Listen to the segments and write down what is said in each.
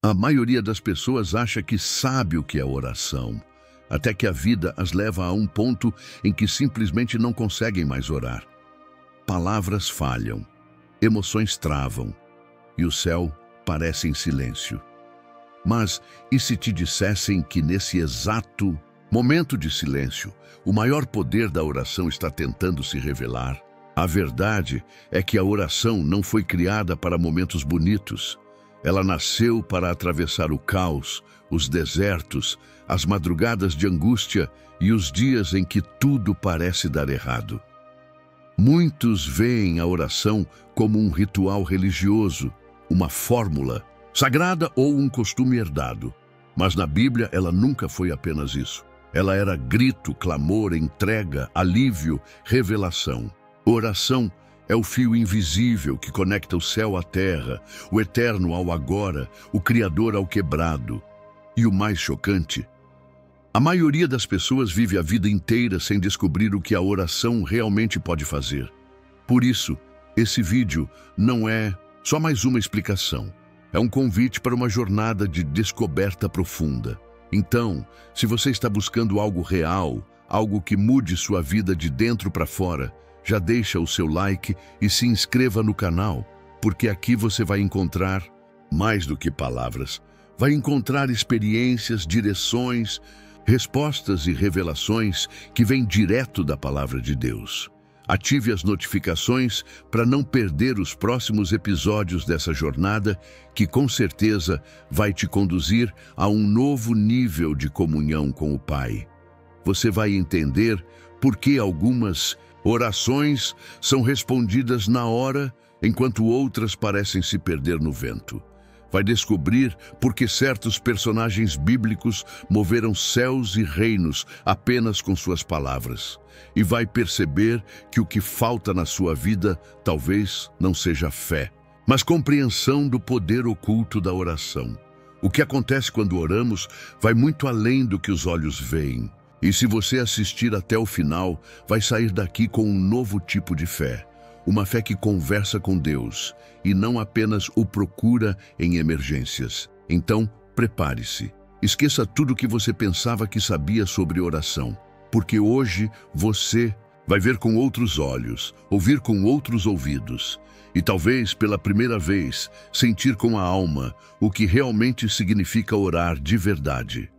A maioria das pessoas acha que sabe o que é oração, até que a vida as leva a um ponto em que simplesmente não conseguem mais orar. Palavras falham, emoções travam e o céu parece em silêncio. Mas e se te dissessem que nesse exato momento de silêncio, o maior poder da oração está tentando se revelar? A verdade é que a oração não foi criada para momentos bonitos. Ela nasceu para atravessar o caos, os desertos, as madrugadas de angústia e os dias em que tudo parece dar errado. Muitos veem a oração como um ritual religioso, uma fórmula sagrada ou um costume herdado. Mas na Bíblia ela nunca foi apenas isso. Ela era grito, clamor, entrega, alívio, revelação. Oração é o fio invisível que conecta o céu à terra, o eterno ao agora, o Criador ao quebrado. E o mais chocante, a maioria das pessoas vive a vida inteira sem descobrir o que a oração realmente pode fazer. Por isso, esse vídeo não é só mais uma explicação. É um convite para uma jornada de descoberta profunda. Então, se você está buscando algo real, algo que mude sua vida de dentro para fora, já deixa o seu like e se inscreva no canal, porque aqui você vai encontrar mais do que palavras. Vai encontrar experiências, direções, respostas e revelações que vêm direto da palavra de Deus. Ative as notificações para não perder os próximos episódios dessa jornada, que com certeza vai te conduzir a um novo nível de comunhão com o Pai. Você vai entender por que algumas orações são respondidas na hora, enquanto outras parecem se perder no vento. Vai descobrir por que certos personagens bíblicos moveram céus e reinos apenas com suas palavras. E vai perceber que o que falta na sua vida talvez não seja fé, mas compreensão do poder oculto da oração. O que acontece quando oramos vai muito além do que os olhos veem. E se você assistir até o final, vai sair daqui com um novo tipo de fé. Uma fé que conversa com Deus e não apenas o procura em emergências. Então, prepare-se. Esqueça tudo o que você pensava que sabia sobre oração, porque hoje você vai ver com outros olhos, ouvir com outros ouvidos e talvez pela primeira vez sentir com a alma o que realmente significa orar de verdade.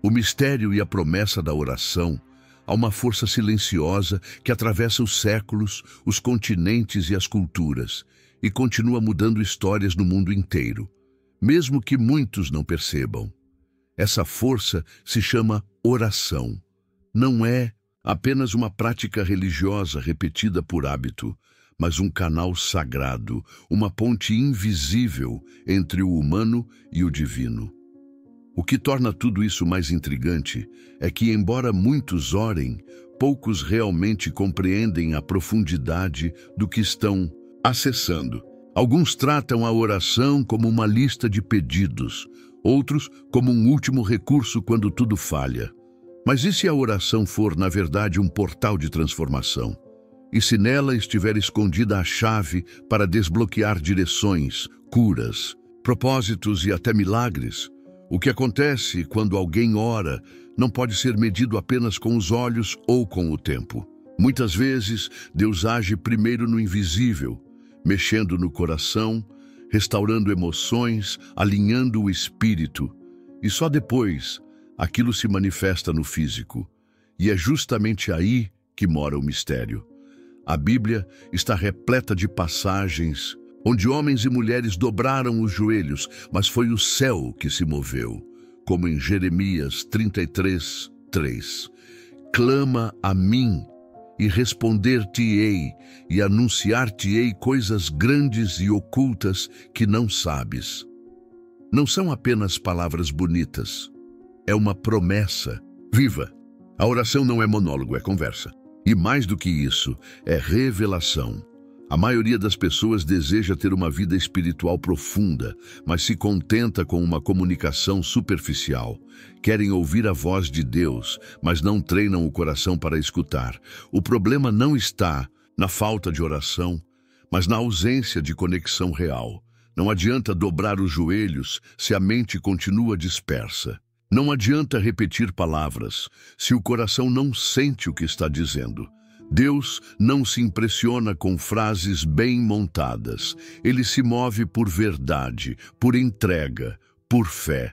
O mistério e a promessa da oração há uma força silenciosa que atravessa os séculos, os continentes e as culturas e continua mudando histórias no mundo inteiro, mesmo que muitos não percebam. Essa força se chama oração. Não é apenas uma prática religiosa repetida por hábito, mas um canal sagrado, uma ponte invisível entre o humano e o divino. O que torna tudo isso mais intrigante é que, embora muitos orem, poucos realmente compreendem a profundidade do que estão acessando. Alguns tratam a oração como uma lista de pedidos, outros como um último recurso quando tudo falha. Mas e se a oração for, na verdade, um portal de transformação? E se nela estiver escondida a chave para desbloquear direções, curas, propósitos e até milagres? O que acontece quando alguém ora não pode ser medido apenas com os olhos ou com o tempo. Muitas vezes, Deus age primeiro no invisível, mexendo no coração, restaurando emoções, alinhando o espírito, e só depois aquilo se manifesta no físico. E é justamente aí que mora o mistério. A Bíblia está repleta de passagens onde homens e mulheres dobraram os joelhos, mas foi o céu que se moveu, como em Jeremias 33:3. Clama a mim, e responder-te-ei, e anunciar-te-ei coisas grandes e ocultas que não sabes. Não são apenas palavras bonitas, é uma promessa viva. A oração não é monólogo, é conversa. E mais do que isso, é revelação. A maioria das pessoas deseja ter uma vida espiritual profunda, mas se contenta com uma comunicação superficial. Querem ouvir a voz de Deus, mas não treinam o coração para escutar. O problema não está na falta de oração, mas na ausência de conexão real. Não adianta dobrar os joelhos se a mente continua dispersa. Não adianta repetir palavras se o coração não sente o que está dizendo. Deus não se impressiona com frases bem montadas. Ele se move por verdade, por entrega, por fé.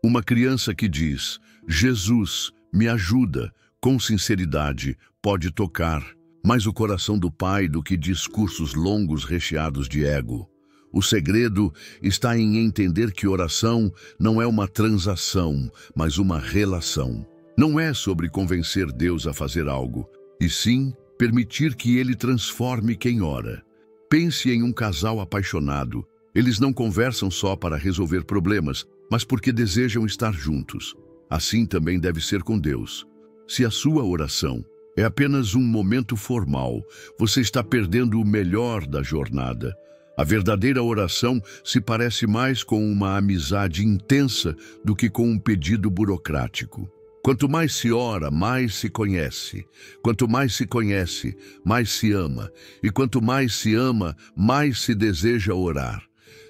Uma criança que diz, Jesus, me ajuda, com sinceridade, pode tocar mais o coração do Pai do que discursos longos recheados de ego. O segredo está em entender que oração não é uma transação, mas uma relação. Não é sobre convencer Deus a fazer algo, e sim permitir que Ele transforme quem ora. Pense em um casal apaixonado. Eles não conversam só para resolver problemas, mas porque desejam estar juntos. Assim também deve ser com Deus. Se a sua oração é apenas um momento formal, você está perdendo o melhor da jornada. A verdadeira oração se parece mais com uma amizade intensa do que com um pedido burocrático. Quanto mais se ora, mais se conhece. Quanto mais se conhece, mais se ama. E quanto mais se ama, mais se deseja orar.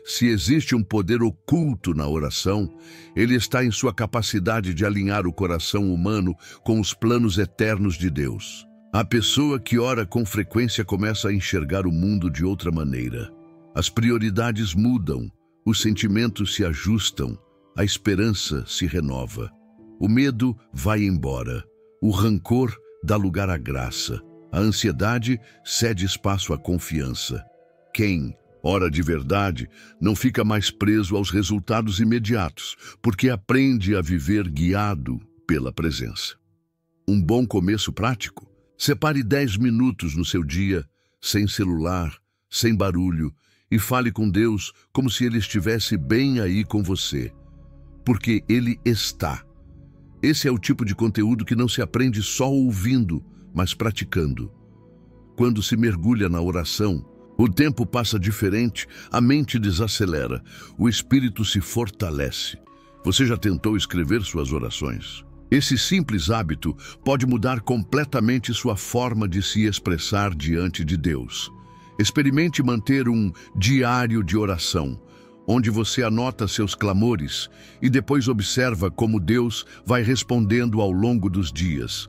Se existe um poder oculto na oração, ele está em sua capacidade de alinhar o coração humano com os planos eternos de Deus. A pessoa que ora com frequência começa a enxergar o mundo de outra maneira. As prioridades mudam, os sentimentos se ajustam, a esperança se renova. O medo vai embora, o rancor dá lugar à graça, a ansiedade cede espaço à confiança. Quem ora de verdade não fica mais preso aos resultados imediatos, porque aprende a viver guiado pela presença. Um bom começo prático? Separe 10 minutos no seu dia, sem celular, sem barulho, e fale com Deus como se Ele estivesse bem aí com você, porque Ele está. Esse é o tipo de conteúdo que não se aprende só ouvindo, mas praticando. Quando se mergulha na oração, o tempo passa diferente, a mente desacelera, o espírito se fortalece. Você já tentou escrever suas orações? Esse simples hábito pode mudar completamente sua forma de se expressar diante de Deus. Experimente manter um diário de oração, onde você anota seus clamores e depois observa como Deus vai respondendo ao longo dos dias.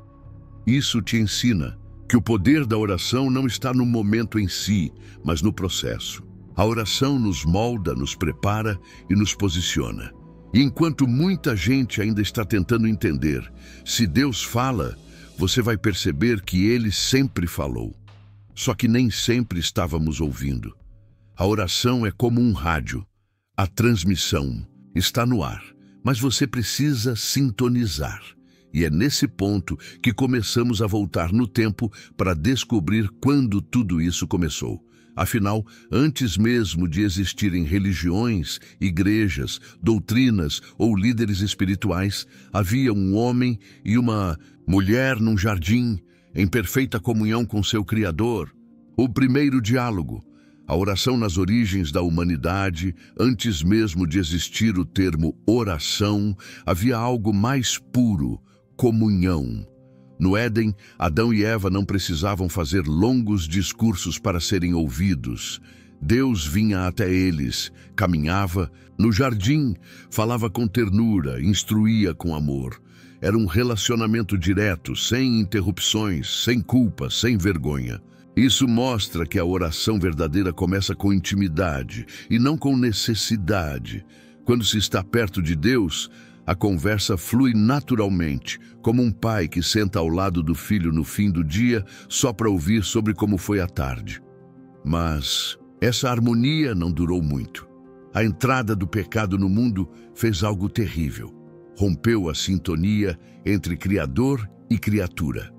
Isso te ensina que o poder da oração não está no momento em si, mas no processo. A oração nos molda, nos prepara e nos posiciona. E enquanto muita gente ainda está tentando entender, se Deus fala, você vai perceber que Ele sempre falou. Só que nem sempre estávamos ouvindo. A oração é como um rádio. A transmissão está no ar, mas você precisa sintonizar. E é nesse ponto que começamos a voltar no tempo para descobrir quando tudo isso começou. Afinal, antes mesmo de existirem religiões, igrejas, doutrinas ou líderes espirituais, havia um homem e uma mulher num jardim, em perfeita comunhão com seu Criador. O primeiro diálogo, a oração nas origens da humanidade, antes mesmo de existir o termo oração, havia algo mais puro, comunhão. No Éden, Adão e Eva não precisavam fazer longos discursos para serem ouvidos. Deus vinha até eles, caminhava no jardim, falava com ternura, instruía com amor. Era um relacionamento direto, sem interrupções, sem culpa, sem vergonha. Isso mostra que a oração verdadeira começa com intimidade e não com necessidade. Quando se está perto de Deus, a conversa flui naturalmente, como um pai que senta ao lado do filho no fim do dia só para ouvir sobre como foi a tarde. Mas essa harmonia não durou muito. A entrada do pecado no mundo fez algo terrível. Rompeu a sintonia entre Criador e criatura.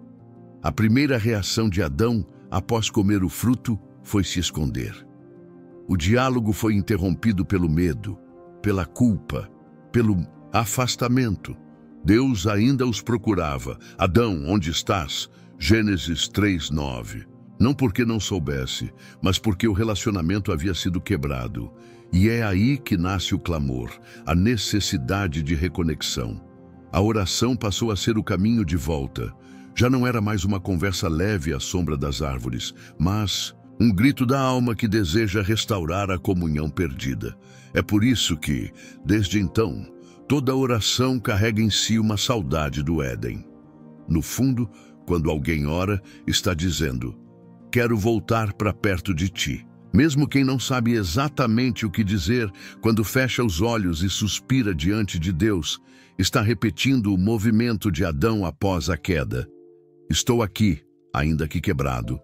A primeira reação de Adão, após comer o fruto, foi se esconder. O diálogo foi interrompido pelo medo, pela culpa, pelo afastamento. Deus ainda os procurava. Adão, onde estás? Gênesis 3:9. Não porque não soubesse, mas porque o relacionamento havia sido quebrado. E é aí que nasce o clamor, a necessidade de reconexão. A oração passou a ser o caminho de volta. Já não era mais uma conversa leve à sombra das árvores, mas Um grito da alma que deseja restaurar a comunhão perdida. É por isso que, desde então, toda oração carrega em si uma saudade do Éden. No fundo, quando alguém ora, está dizendo: quero voltar para perto de ti. Mesmo quem não sabe exatamente o que dizer, quando fecha os olhos e suspira diante de Deus, está repetindo o movimento de Adão após a queda. Estou aqui, ainda que quebrado.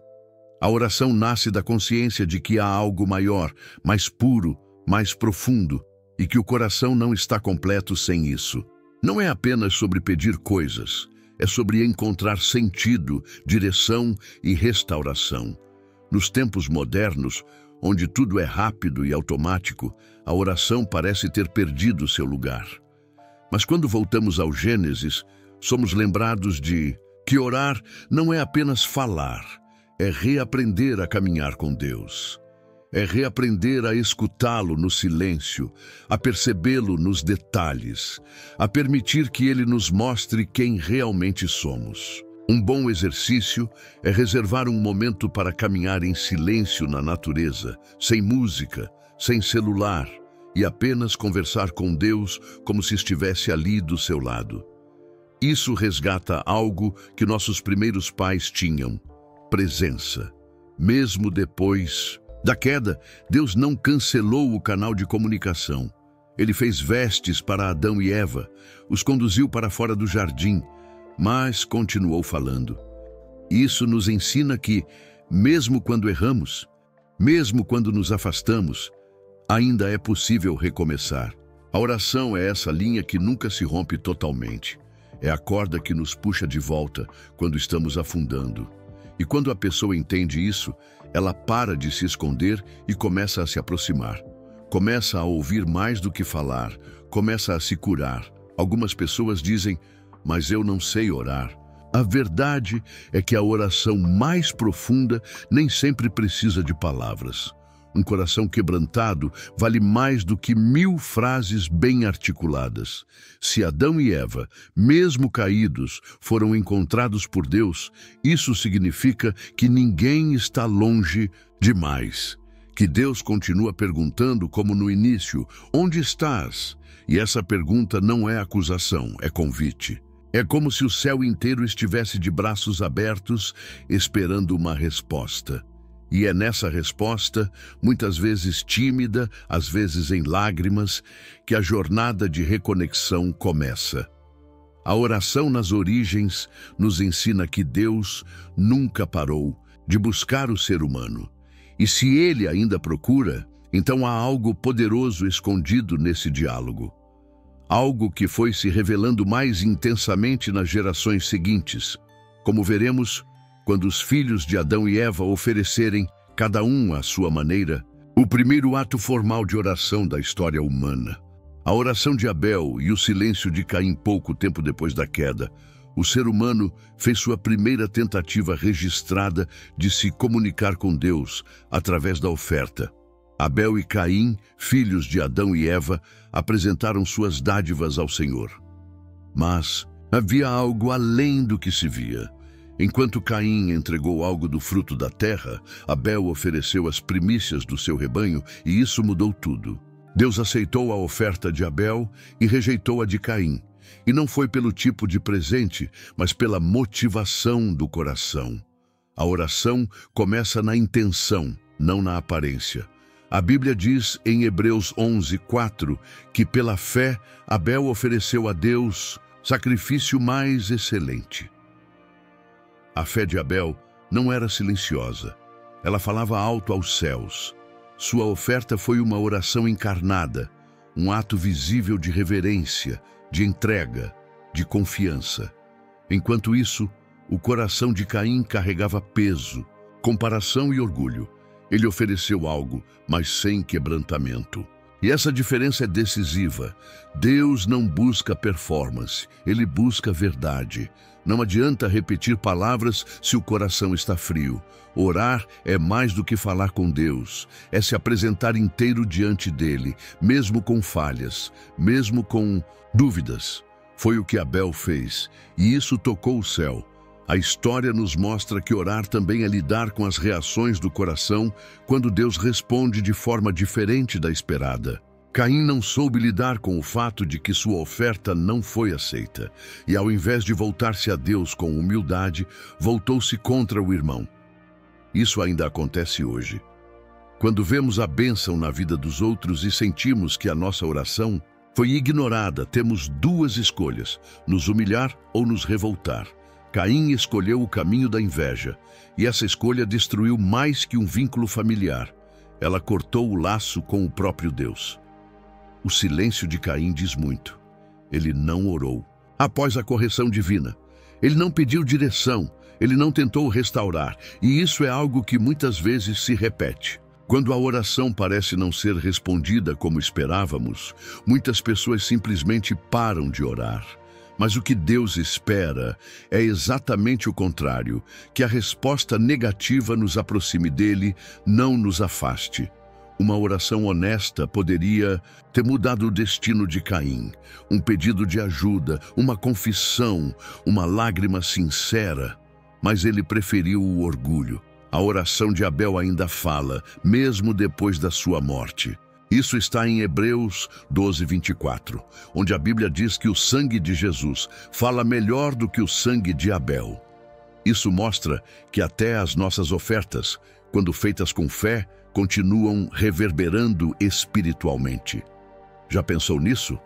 A oração nasce da consciência de que há algo maior, mais puro, mais profundo, e que o coração não está completo sem isso. Não é apenas sobre pedir coisas, é sobre encontrar sentido, direção e restauração. Nos tempos modernos, onde tudo é rápido e automático, a oração parece ter perdido seu lugar. Mas quando voltamos ao Gênesis, somos lembrados de que orar não é apenas falar, é reaprender a caminhar com Deus. É reaprender a escutá-lo no silêncio, a percebê-lo nos detalhes, a permitir que ele nos mostre quem realmente somos. Um bom exercício é reservar um momento para caminhar em silêncio na natureza, sem música, sem celular, e apenas conversar com Deus como se estivesse ali do seu lado. Isso resgata algo que nossos primeiros pais tinham: presença. Mesmo depois da queda, Deus não cancelou o canal de comunicação. Ele fez vestes para Adão e Eva, os conduziu para fora do jardim, mas continuou falando. Isso nos ensina que, mesmo quando erramos, mesmo quando nos afastamos, ainda é possível recomeçar. A oração é essa linha que nunca se rompe totalmente. É a corda que nos puxa de volta quando estamos afundando. E quando a pessoa entende isso, ela para de se esconder e começa a se aproximar. Começa a ouvir mais do que falar, começa a se curar. Algumas pessoas dizem: mas eu não sei orar. A verdade é que a oração mais profunda nem sempre precisa de palavras. Um coração quebrantado vale mais do que 1000 frases bem articuladas. Se Adão e Eva, mesmo caídos, foram encontrados por Deus, isso significa que ninguém está longe demais. Que Deus continua perguntando, como no início: onde estás? E essa pergunta não é acusação, é convite. É como se o céu inteiro estivesse de braços abertos, esperando uma resposta. E é nessa resposta, muitas vezes tímida, às vezes em lágrimas, que a jornada de reconexão começa. A oração nas origens nos ensina que Deus nunca parou de buscar o ser humano. E se ele ainda procura, então há algo poderoso escondido nesse diálogo. Algo que foi se revelando mais intensamente nas gerações seguintes, como veremos quando os filhos de Adão e Eva oferecerem, cada um à sua maneira, o primeiro ato formal de oração da história humana. A oração de Abel e o silêncio de Caim pouco tempo depois da queda. O ser humano fez sua primeira tentativa registrada de se comunicar com Deus através da oferta. Abel e Caim, filhos de Adão e Eva, apresentaram suas dádivas ao Senhor. Mas havia algo além do que se via. Enquanto Caim entregou algo do fruto da terra, Abel ofereceu as primícias do seu rebanho, e isso mudou tudo. Deus aceitou a oferta de Abel e rejeitou a de Caim. E não foi pelo tipo de presente, mas pela motivação do coração. A oração começa na intenção, não na aparência. A Bíblia diz em Hebreus 11:4 que pela fé Abel ofereceu a Deus sacrifício mais excelente. A fé de Abel não era silenciosa. Ela falava alto aos céus. Sua oferta foi uma oração encarnada, um ato visível de reverência, de entrega, de confiança. Enquanto isso, o coração de Caim carregava peso, comparação e orgulho. Ele ofereceu algo, mas sem quebrantamento. E essa diferença é decisiva. Deus não busca performance, ele busca verdade. Não adianta repetir palavras se o coração está frio. Orar é mais do que falar com Deus, é se apresentar inteiro diante dele, mesmo com falhas, mesmo com dúvidas. Foi o que Abel fez, e isso tocou o céu. A história nos mostra que orar também é lidar com as reações do coração quando Deus responde de forma diferente da esperada. Caim não soube lidar com o fato de que sua oferta não foi aceita, e ao invés de voltar-se a Deus com humildade, voltou-se contra o irmão. Isso ainda acontece hoje. Quando vemos a bênção na vida dos outros e sentimos que a nossa oração foi ignorada, temos duas escolhas: nos humilhar ou nos revoltar. Caim escolheu o caminho da inveja, e essa escolha destruiu mais que um vínculo familiar. Ela cortou o laço com o próprio Deus. O silêncio de Caim diz muito. Ele não orou após a correção divina. Ele não pediu direção, ele não tentou restaurar, e isso é algo que muitas vezes se repete. Quando a oração parece não ser respondida como esperávamos, muitas pessoas simplesmente param de orar. Mas o que Deus espera é exatamente o contrário, que a resposta negativa nos aproxime dele, não nos afaste. Uma oração honesta poderia ter mudado o destino de Caim. Um pedido de ajuda, uma confissão, uma lágrima sincera. Mas ele preferiu o orgulho. A oração de Abel ainda fala, mesmo depois da sua morte. Isso está em Hebreus 12:24, onde a Bíblia diz que o sangue de Jesus fala melhor do que o sangue de Abel. Isso mostra que até as nossas ofertas, quando feitas com fé, continuam reverberando espiritualmente. Já pensou nisso?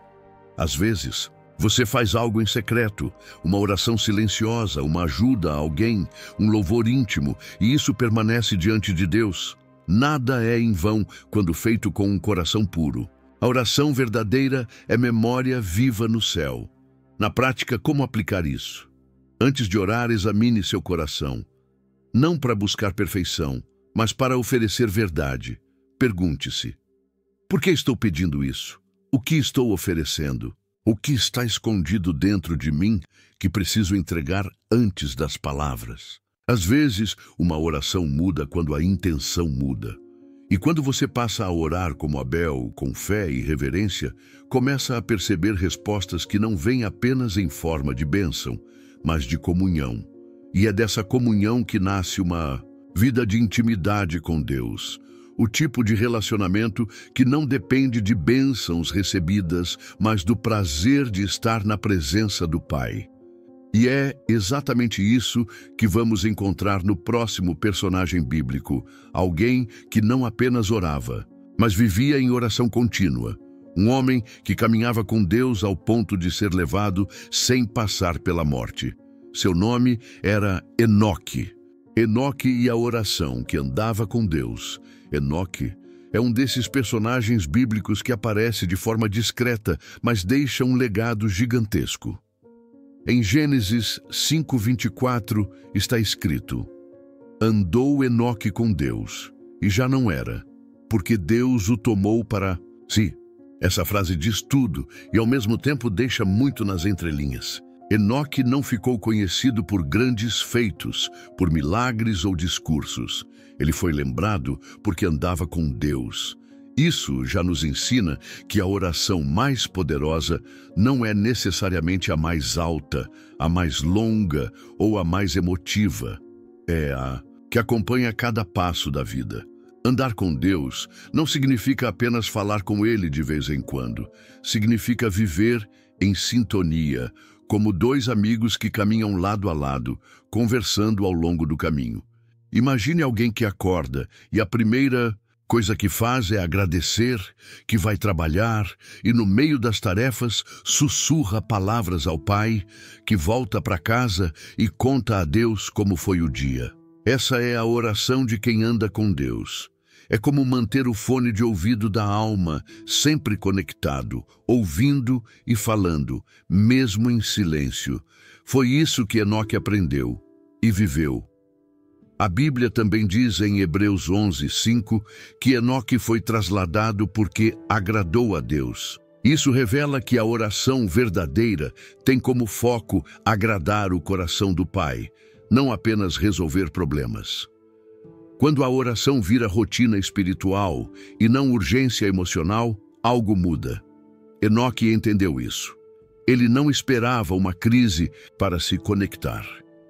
Às vezes, você faz algo em secreto, uma oração silenciosa, uma ajuda a alguém, um louvor íntimo, e isso permanece diante de Deus. Nada é em vão quando feito com um coração puro. A oração verdadeira é memória viva no céu. Na prática, como aplicar isso? Antes de orar, examine seu coração. Não para buscar perfeição, mas para oferecer verdade. Pergunte-se: por que estou pedindo isso? O que estou oferecendo? O que está escondido dentro de mim que preciso entregar antes das palavras? Às vezes, uma oração muda quando a intenção muda. E quando você passa a orar como Abel, com fé e reverência, começa a perceber respostas que não vêm apenas em forma de bênção, mas de comunhão. E é dessa comunhão que nasce uma vida de intimidade com Deus. O tipo de relacionamento que não depende de bênçãos recebidas, mas do prazer de estar na presença do Pai. E é exatamente isso que vamos encontrar no próximo personagem bíblico, alguém que não apenas orava, mas vivia em oração contínua, um homem que caminhava com Deus ao ponto de ser levado sem passar pela morte. Seu nome era Enoque. Enoque e a oração que andava com Deus. Enoque é um desses personagens bíblicos que aparece de forma discreta, mas deixa um legado gigantesco. Em Gênesis 5:24 está escrito: andou Enoque com Deus, e já não era, porque Deus o tomou para si. Essa frase diz tudo e ao mesmo tempo deixa muito nas entrelinhas. Enoque não ficou conhecido por grandes feitos, por milagres ou discursos. Ele foi lembrado porque andava com Deus. Isso já nos ensina que a oração mais poderosa não é necessariamente a mais alta, a mais longa ou a mais emotiva. É a que acompanha cada passo da vida. Andar com Deus não significa apenas falar com Ele de vez em quando. Significa viver em sintonia, como dois amigos que caminham lado a lado, conversando ao longo do caminho. Imagine alguém que acorda e a primeira coisa que faz é agradecer, que vai trabalhar e no meio das tarefas sussurra palavras ao Pai, que volta para casa e conta a Deus como foi o dia. Essa é a oração de quem anda com Deus. É como manter o fone de ouvido da alma sempre conectado, ouvindo e falando, mesmo em silêncio. Foi isso que Enoque aprendeu e viveu. A Bíblia também diz em Hebreus 11:5 que Enoque foi trasladado porque agradou a Deus. Isso revela que a oração verdadeira tem como foco agradar o coração do Pai, não apenas resolver problemas. Quando a oração vira rotina espiritual e não urgência emocional, algo muda. Enoque entendeu isso. Ele não esperava uma crise para se conectar.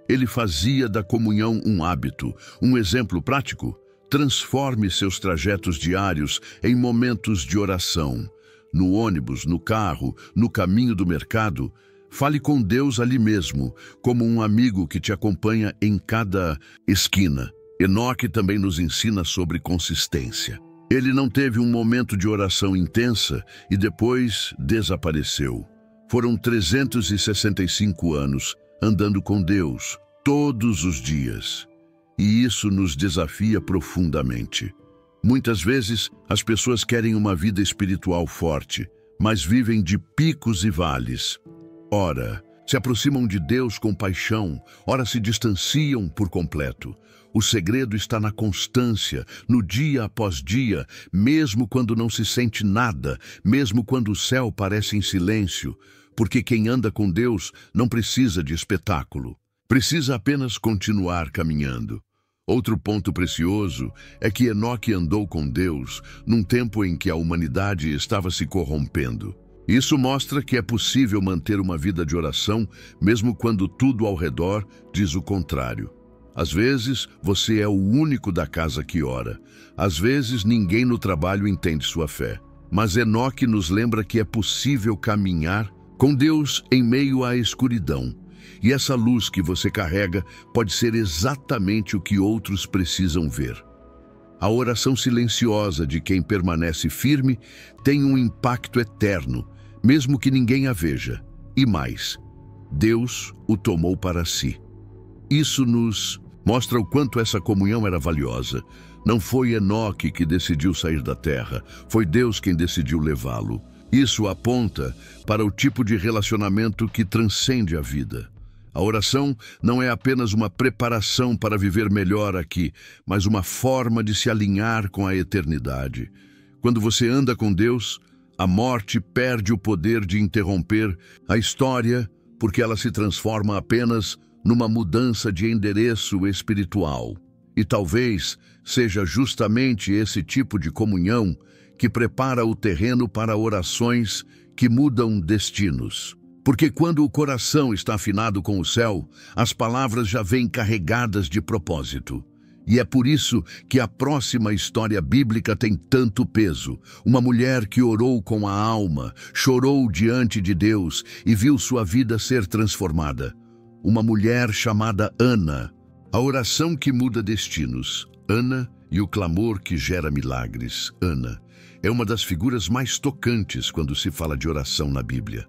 Ele fazia da comunhão um hábito, um exemplo prático. Transforme seus trajetos diários em momentos de oração. No ônibus, no carro, no caminho do mercado, fale com Deus ali mesmo, como um amigo que te acompanha em cada esquina. Enoque também nos ensina sobre consistência. Ele não teve um momento de oração intensa e depois desapareceu. Foram 365 anos andando com Deus, todos os dias. E isso nos desafia profundamente. Muitas vezes, as pessoas querem uma vida espiritual forte, mas vivem de picos e vales. Ora, se aproximam de Deus com paixão, ora se distanciam por completo. O segredo está na constância, no dia após dia, mesmo quando não se sente nada, mesmo quando o céu parece em silêncio, porque quem anda com Deus não precisa de espetáculo, precisa apenas continuar caminhando. Outro ponto precioso é que Enoque andou com Deus num tempo em que a humanidade estava se corrompendo. Isso mostra que é possível manter uma vida de oração, mesmo quando tudo ao redor diz o contrário. Às vezes, você é o único da casa que ora. Às vezes, ninguém no trabalho entende sua fé. Mas Enoque nos lembra que é possível caminhar com Deus em meio à escuridão. E essa luz que você carrega pode ser exatamente o que outros precisam ver. A oração silenciosa de quem permanece firme tem um impacto eterno, mesmo que ninguém a veja. E mais, Deus o tomou para si. Isso nos mostra o quanto essa comunhão era valiosa. Não foi Enoque que decidiu sair da terra, foi Deus quem decidiu levá-lo. Isso aponta para o tipo de relacionamento que transcende a vida. A oração não é apenas uma preparação para viver melhor aqui, mas uma forma de se alinhar com a eternidade. Quando você anda com Deus, a morte perde o poder de interromper a história, porque ela se transforma apenas numa mudança de endereço espiritual. E talvez seja justamente esse tipo de comunhão que prepara o terreno para orações que mudam destinos. Porque quando o coração está afinado com o céu, as palavras já vêm carregadas de propósito. E é por isso que a próxima história bíblica tem tanto peso. Uma mulher que orou com a alma, chorou diante de Deus e viu sua vida ser transformada. Uma mulher chamada Ana. A oração que muda destinos. Ana e o clamor que gera milagres. Ana é uma das figuras mais tocantes quando se fala de oração na Bíblia.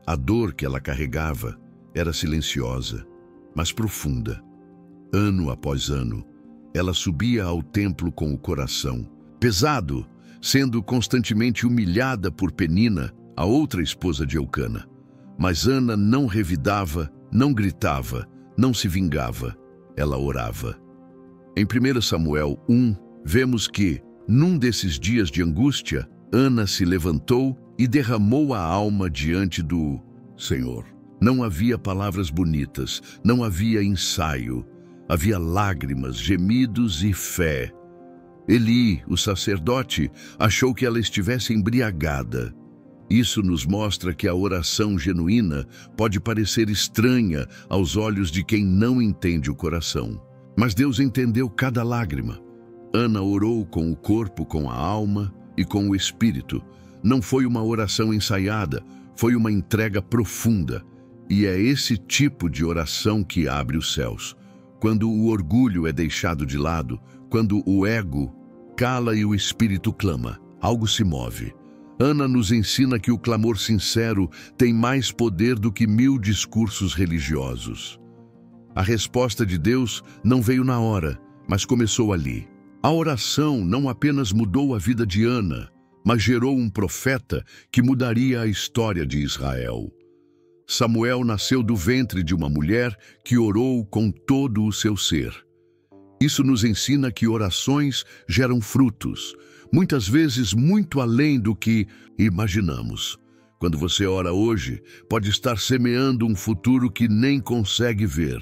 A dor que ela carregava era silenciosa, mas profunda. Ano após ano, ela subia ao templo com o coração pesado, sendo constantemente humilhada por Penina, a outra esposa de Eucana. Mas Ana não revidava, não gritava, não se vingava. Ela orava. Em 1 Samuel 1, vemos que, num desses dias de angústia, Ana se levantou e derramou a alma diante do Senhor. Não havia palavras bonitas, não havia ensaio. Havia lágrimas, gemidos e fé. Eli, o sacerdote, achou que ela estivesse embriagada. Isso nos mostra que a oração genuína pode parecer estranha aos olhos de quem não entende o coração. Mas Deus entendeu cada lágrima. Ana orou com o corpo, com a alma e com o espírito. Não foi uma oração ensaiada, foi uma entrega profunda. E é esse tipo de oração que abre os céus. Quando o orgulho é deixado de lado, quando o ego cala e o espírito clama, algo se move. Ana nos ensina que o clamor sincero tem mais poder do que 1000 discursos religiosos. A resposta de Deus não veio na hora, mas começou ali. A oração não apenas mudou a vida de Ana, mas gerou um profeta que mudaria a história de Israel. Samuel nasceu do ventre de uma mulher que orou com todo o seu ser. Isso nos ensina que orações geram frutos, muitas vezes muito além do que imaginamos. Quando você ora hoje, pode estar semeando um futuro que nem consegue ver.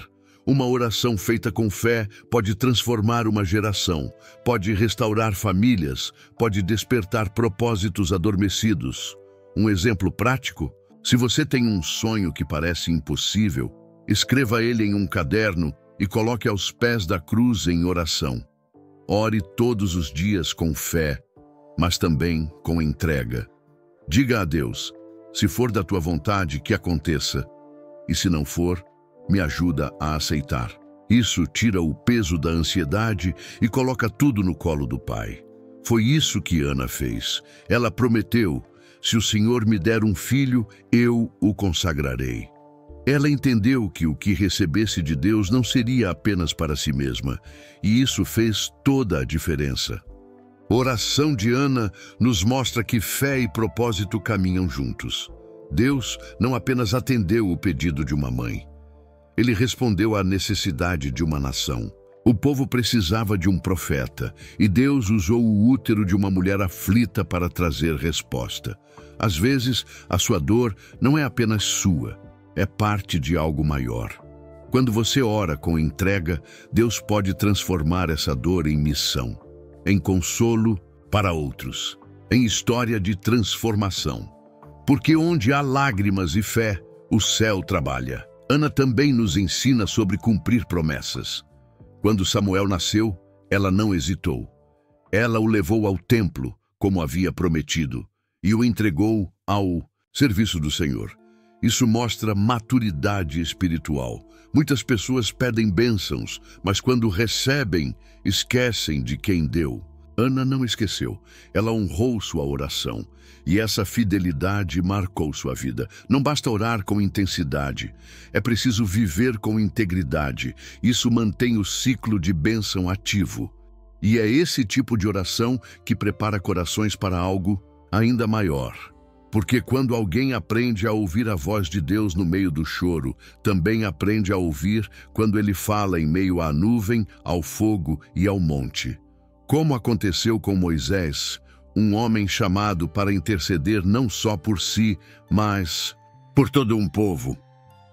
Uma oração feita com fé pode transformar uma geração, pode restaurar famílias, pode despertar propósitos adormecidos. Um exemplo prático: se você tem um sonho que parece impossível, Escreva ele em um caderno e coloque aos pés da cruz em oração. Ore todos os dias com fé, mas também com entrega. Diga a Deus, se for da tua vontade, que aconteça, e se não for, me ajuda a aceitar. Isso tira o peso da ansiedade e coloca tudo no colo do Pai. Foi isso que Ana fez. Ela prometeu, se o Senhor me der um filho, eu o consagrarei. Ela entendeu que o que recebesse de Deus não seria apenas para si mesma, e isso fez toda a diferença. A oração de Ana nos mostra que fé e propósito caminham juntos. Deus não apenas atendeu o pedido de uma mãe. Ele respondeu à necessidade de uma nação. O povo precisava de um profeta, e Deus usou o útero de uma mulher aflita para trazer resposta. Às vezes, a sua dor não é apenas sua, é parte de algo maior. Quando você ora com entrega, Deus pode transformar essa dor em missão, em consolo para outros, em história de transformação. Porque onde há lágrimas e fé, o céu trabalha. Ana também nos ensina sobre cumprir promessas. Quando Samuel nasceu, ela não hesitou. Ela o levou ao templo, como havia prometido, e o entregou ao serviço do Senhor. Isso mostra maturidade espiritual. Muitas pessoas pedem bênçãos, mas quando recebem, esquecem de quem deu. Ana não esqueceu. Ela honrou sua oração, e essa fidelidade marcou sua vida. Não basta orar com intensidade, é preciso viver com integridade. Isso mantém o ciclo de bênção ativo. E é esse tipo de oração que prepara corações para algo ainda maior. Porque quando alguém aprende a ouvir a voz de Deus no meio do choro, também aprende a ouvir quando ele fala em meio à nuvem, ao fogo e ao monte. Como aconteceu com Moisés, um homem chamado para interceder não só por si, mas por todo um povo.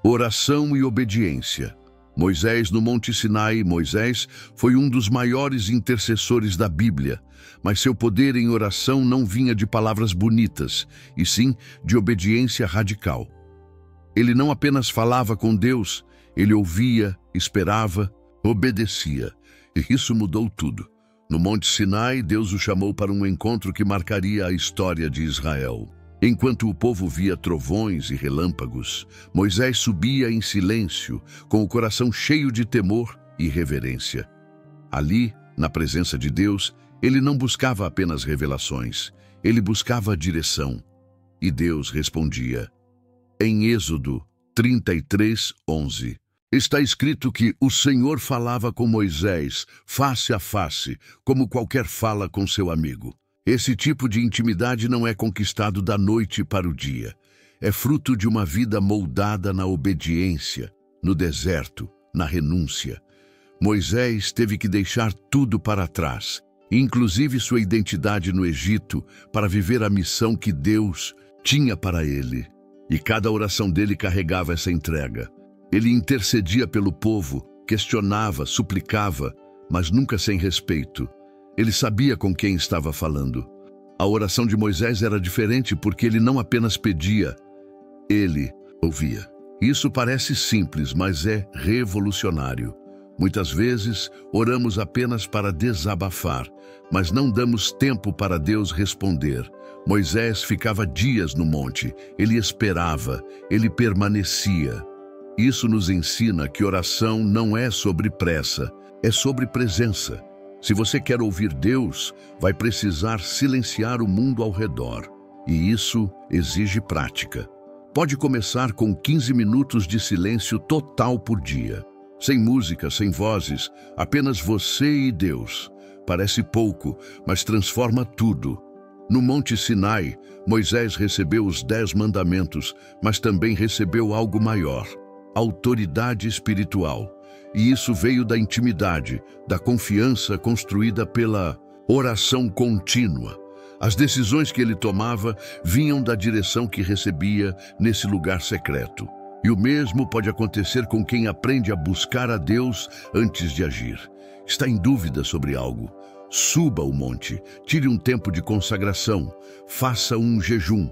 Oração e obediência. Moisés no Monte Sinai. Moisés foi um dos maiores intercessores da Bíblia, mas seu poder em oração não vinha de palavras bonitas, e sim de obediência radical. Ele não apenas falava com Deus, ele ouvia, esperava, obedecia, e isso mudou tudo. No Monte Sinai, Deus o chamou para um encontro que marcaria a história de Israel. Enquanto o povo via trovões e relâmpagos, Moisés subia em silêncio, com o coração cheio de temor e reverência. Ali, na presença de Deus, ele não buscava apenas revelações, ele buscava direção. E Deus respondia. Em Êxodo 33:11, está escrito que o Senhor falava com Moisés face a face, como qualquer fala com seu amigo. Esse tipo de intimidade não é conquistado da noite para o dia. É fruto de uma vida moldada na obediência, no deserto, na renúncia. Moisés teve que deixar tudo para trás, inclusive sua identidade no Egito, para viver a missão que Deus tinha para ele. E cada oração dele carregava essa entrega. Ele intercedia pelo povo, questionava, suplicava, mas nunca sem respeito. Ele sabia com quem estava falando. A oração de Moisés era diferente porque ele não apenas pedia, ele ouvia. Isso parece simples, mas é revolucionário. Muitas vezes, oramos apenas para desabafar, mas não damos tempo para Deus responder. Moisés ficava dias no monte, ele esperava, ele permanecia. Isso nos ensina que oração não é sobre pressa, é sobre presença. Se você quer ouvir Deus, vai precisar silenciar o mundo ao redor. E isso exige prática. Pode começar com 15 minutos de silêncio total por dia. Sem música, sem vozes, apenas você e Deus. Parece pouco, mas transforma tudo. No Monte Sinai, Moisés recebeu os 10 mandamentos, mas também recebeu algo maior, autoridade espiritual. E isso veio da intimidade, da confiança construída pela oração contínua. As decisões que ele tomava vinham da direção que recebia nesse lugar secreto. E o mesmo pode acontecer com quem aprende a buscar a Deus antes de agir. Está em dúvida sobre algo? Suba o monte, tire um tempo de consagração, faça um jejum.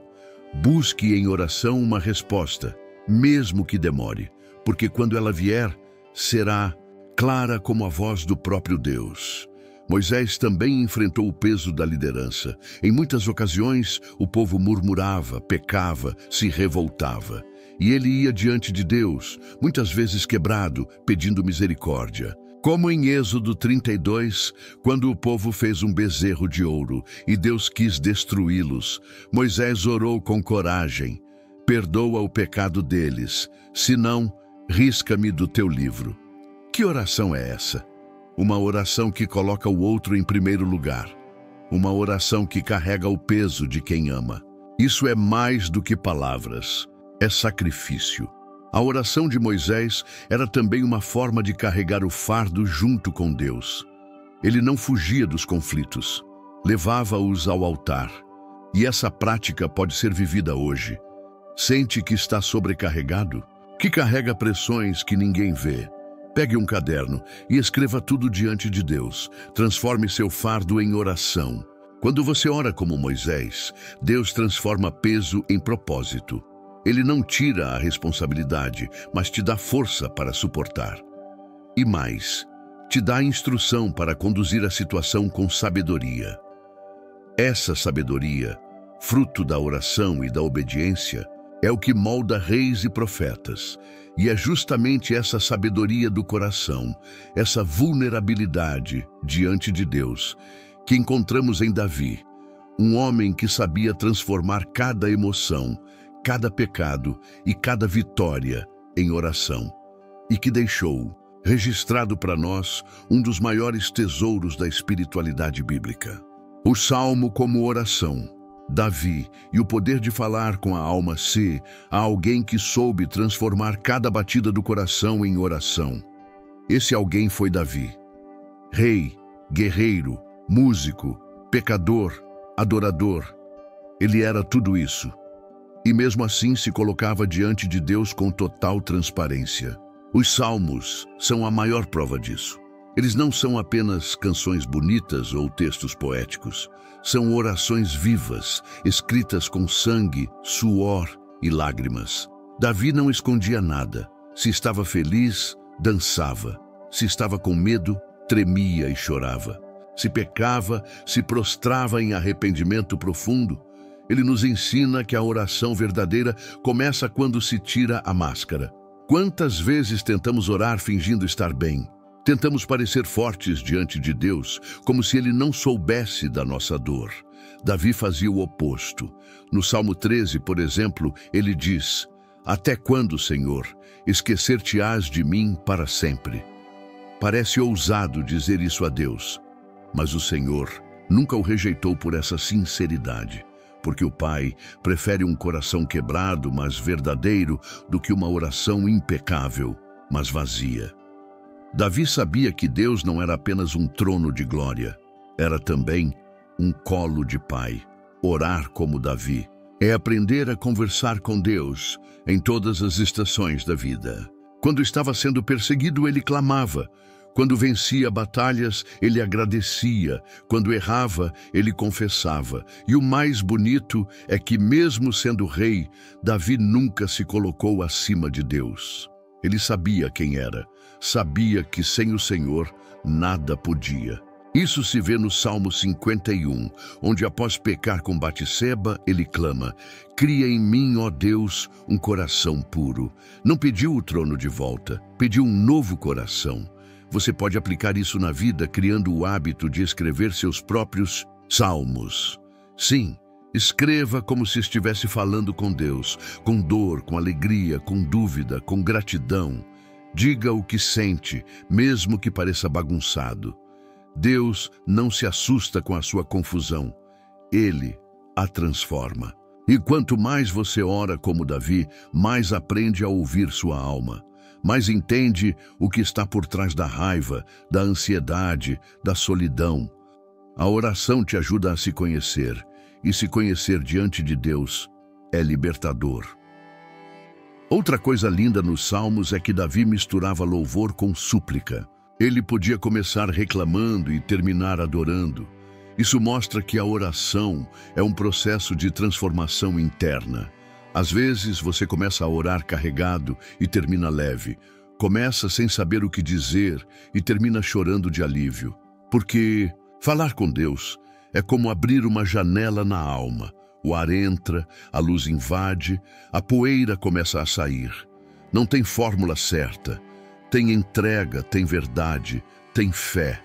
Busque em oração uma resposta, mesmo que demore. porque quando ela vier, será clara como a voz do próprio Deus. Moisés também enfrentou o peso da liderança. Em muitas ocasiões, o povo murmurava, pecava, se revoltava. E ele ia diante de Deus, muitas vezes quebrado, pedindo misericórdia. Como em Êxodo 32, quando o povo fez um bezerro de ouro e Deus quis destruí-los, Moisés orou com coragem: perdoa o pecado deles, senão, risca-me do teu livro. Que oração é essa? Uma oração que coloca o outro em primeiro lugar. Uma oração que carrega o peso de quem ama. Isso é mais do que palavras, é sacrifício. A oração de Moisés era também uma forma de carregar o fardo junto com Deus. Ele não fugia dos conflitos, levava-os ao altar. E essa prática pode ser vivida hoje. Sente que está sobrecarregado? Que carrega pressões que ninguém vê? Pegue um caderno e escreva tudo diante de Deus. Transforme seu fardo em oração. Quando você ora como Moisés, Deus transforma peso em propósito. Ele não tira a responsabilidade, mas te dá força para suportar. E mais, te dá instrução para conduzir a situação com sabedoria. Essa sabedoria, fruto da oração e da obediência, é o que molda reis e profetas. E é justamente essa sabedoria do coração, essa vulnerabilidade diante de Deus, que encontramos em Davi, um homem que sabia transformar cada emoção, cada pecado e cada vitória em oração, e que deixou, registrado para nós, um dos maiores tesouros da espiritualidade bíblica. O Salmo como oração. Davi e o poder de falar com a alma a alguém que soube transformar cada batida do coração em oração. Esse alguém foi Davi. Rei, guerreiro, músico, pecador, adorador. Ele era tudo isso. E mesmo assim se colocava diante de Deus com total transparência. Os salmos são a maior prova disso. Eles não são apenas canções bonitas ou textos poéticos. São orações vivas, escritas com sangue, suor e lágrimas. Davi não escondia nada. Se estava feliz, dançava. Se estava com medo, tremia e chorava. Se pecava, se prostrava em arrependimento profundo. Ele nos ensina que a oração verdadeira começa quando se tira a máscara. Quantas vezes tentamos orar fingindo estar bem? Tentamos parecer fortes diante de Deus, como se Ele não soubesse da nossa dor. Davi fazia o oposto. No Salmo 13, por exemplo, ele diz: até quando, Senhor, esquecer-te-ás de mim para sempre? Parece ousado dizer isso a Deus, mas o Senhor nunca o rejeitou por essa sinceridade, porque o Pai prefere um coração quebrado, mas verdadeiro, do que uma oração impecável, mas vazia. Davi sabia que Deus não era apenas um trono de glória, era também um colo de pai. Orar como Davi é aprender a conversar com Deus em todas as estações da vida. Quando estava sendo perseguido, ele clamava. Quando vencia batalhas, ele agradecia. Quando errava, ele confessava. E o mais bonito é que, mesmo sendo rei, Davi nunca se colocou acima de Deus. Ele sabia quem era. Sabia que sem o Senhor nada podia. Isso se vê no Salmo 51, onde após pecar com Batseba, ele clama: cria em mim, ó Deus, um coração puro. Não pediu o trono de volta, pediu um novo coração. Você pode aplicar isso na vida criando o hábito de escrever seus próprios salmos. Sim, escreva como se estivesse falando com Deus, com dor, com alegria, com dúvida, com gratidão. Diga o que sente, mesmo que pareça bagunçado. Deus não se assusta com a sua confusão. Ele a transforma. E quanto mais você ora como Davi, mais aprende a ouvir sua alma. Mais entende o que está por trás da raiva, da ansiedade, da solidão. A oração te ajuda a se conhecer. E se conhecer diante de Deus é libertador. Outra coisa linda nos Salmos é que Davi misturava louvor com súplica. Ele podia começar reclamando e terminar adorando. Isso mostra que a oração é um processo de transformação interna. Às vezes você começa a orar carregado e termina leve. Começa sem saber o que dizer e termina chorando de alívio. Porque falar com Deus é como abrir uma janela na alma. O ar entra, a luz invade, a poeira começa a sair. Não tem fórmula certa. Tem entrega, tem verdade, tem fé.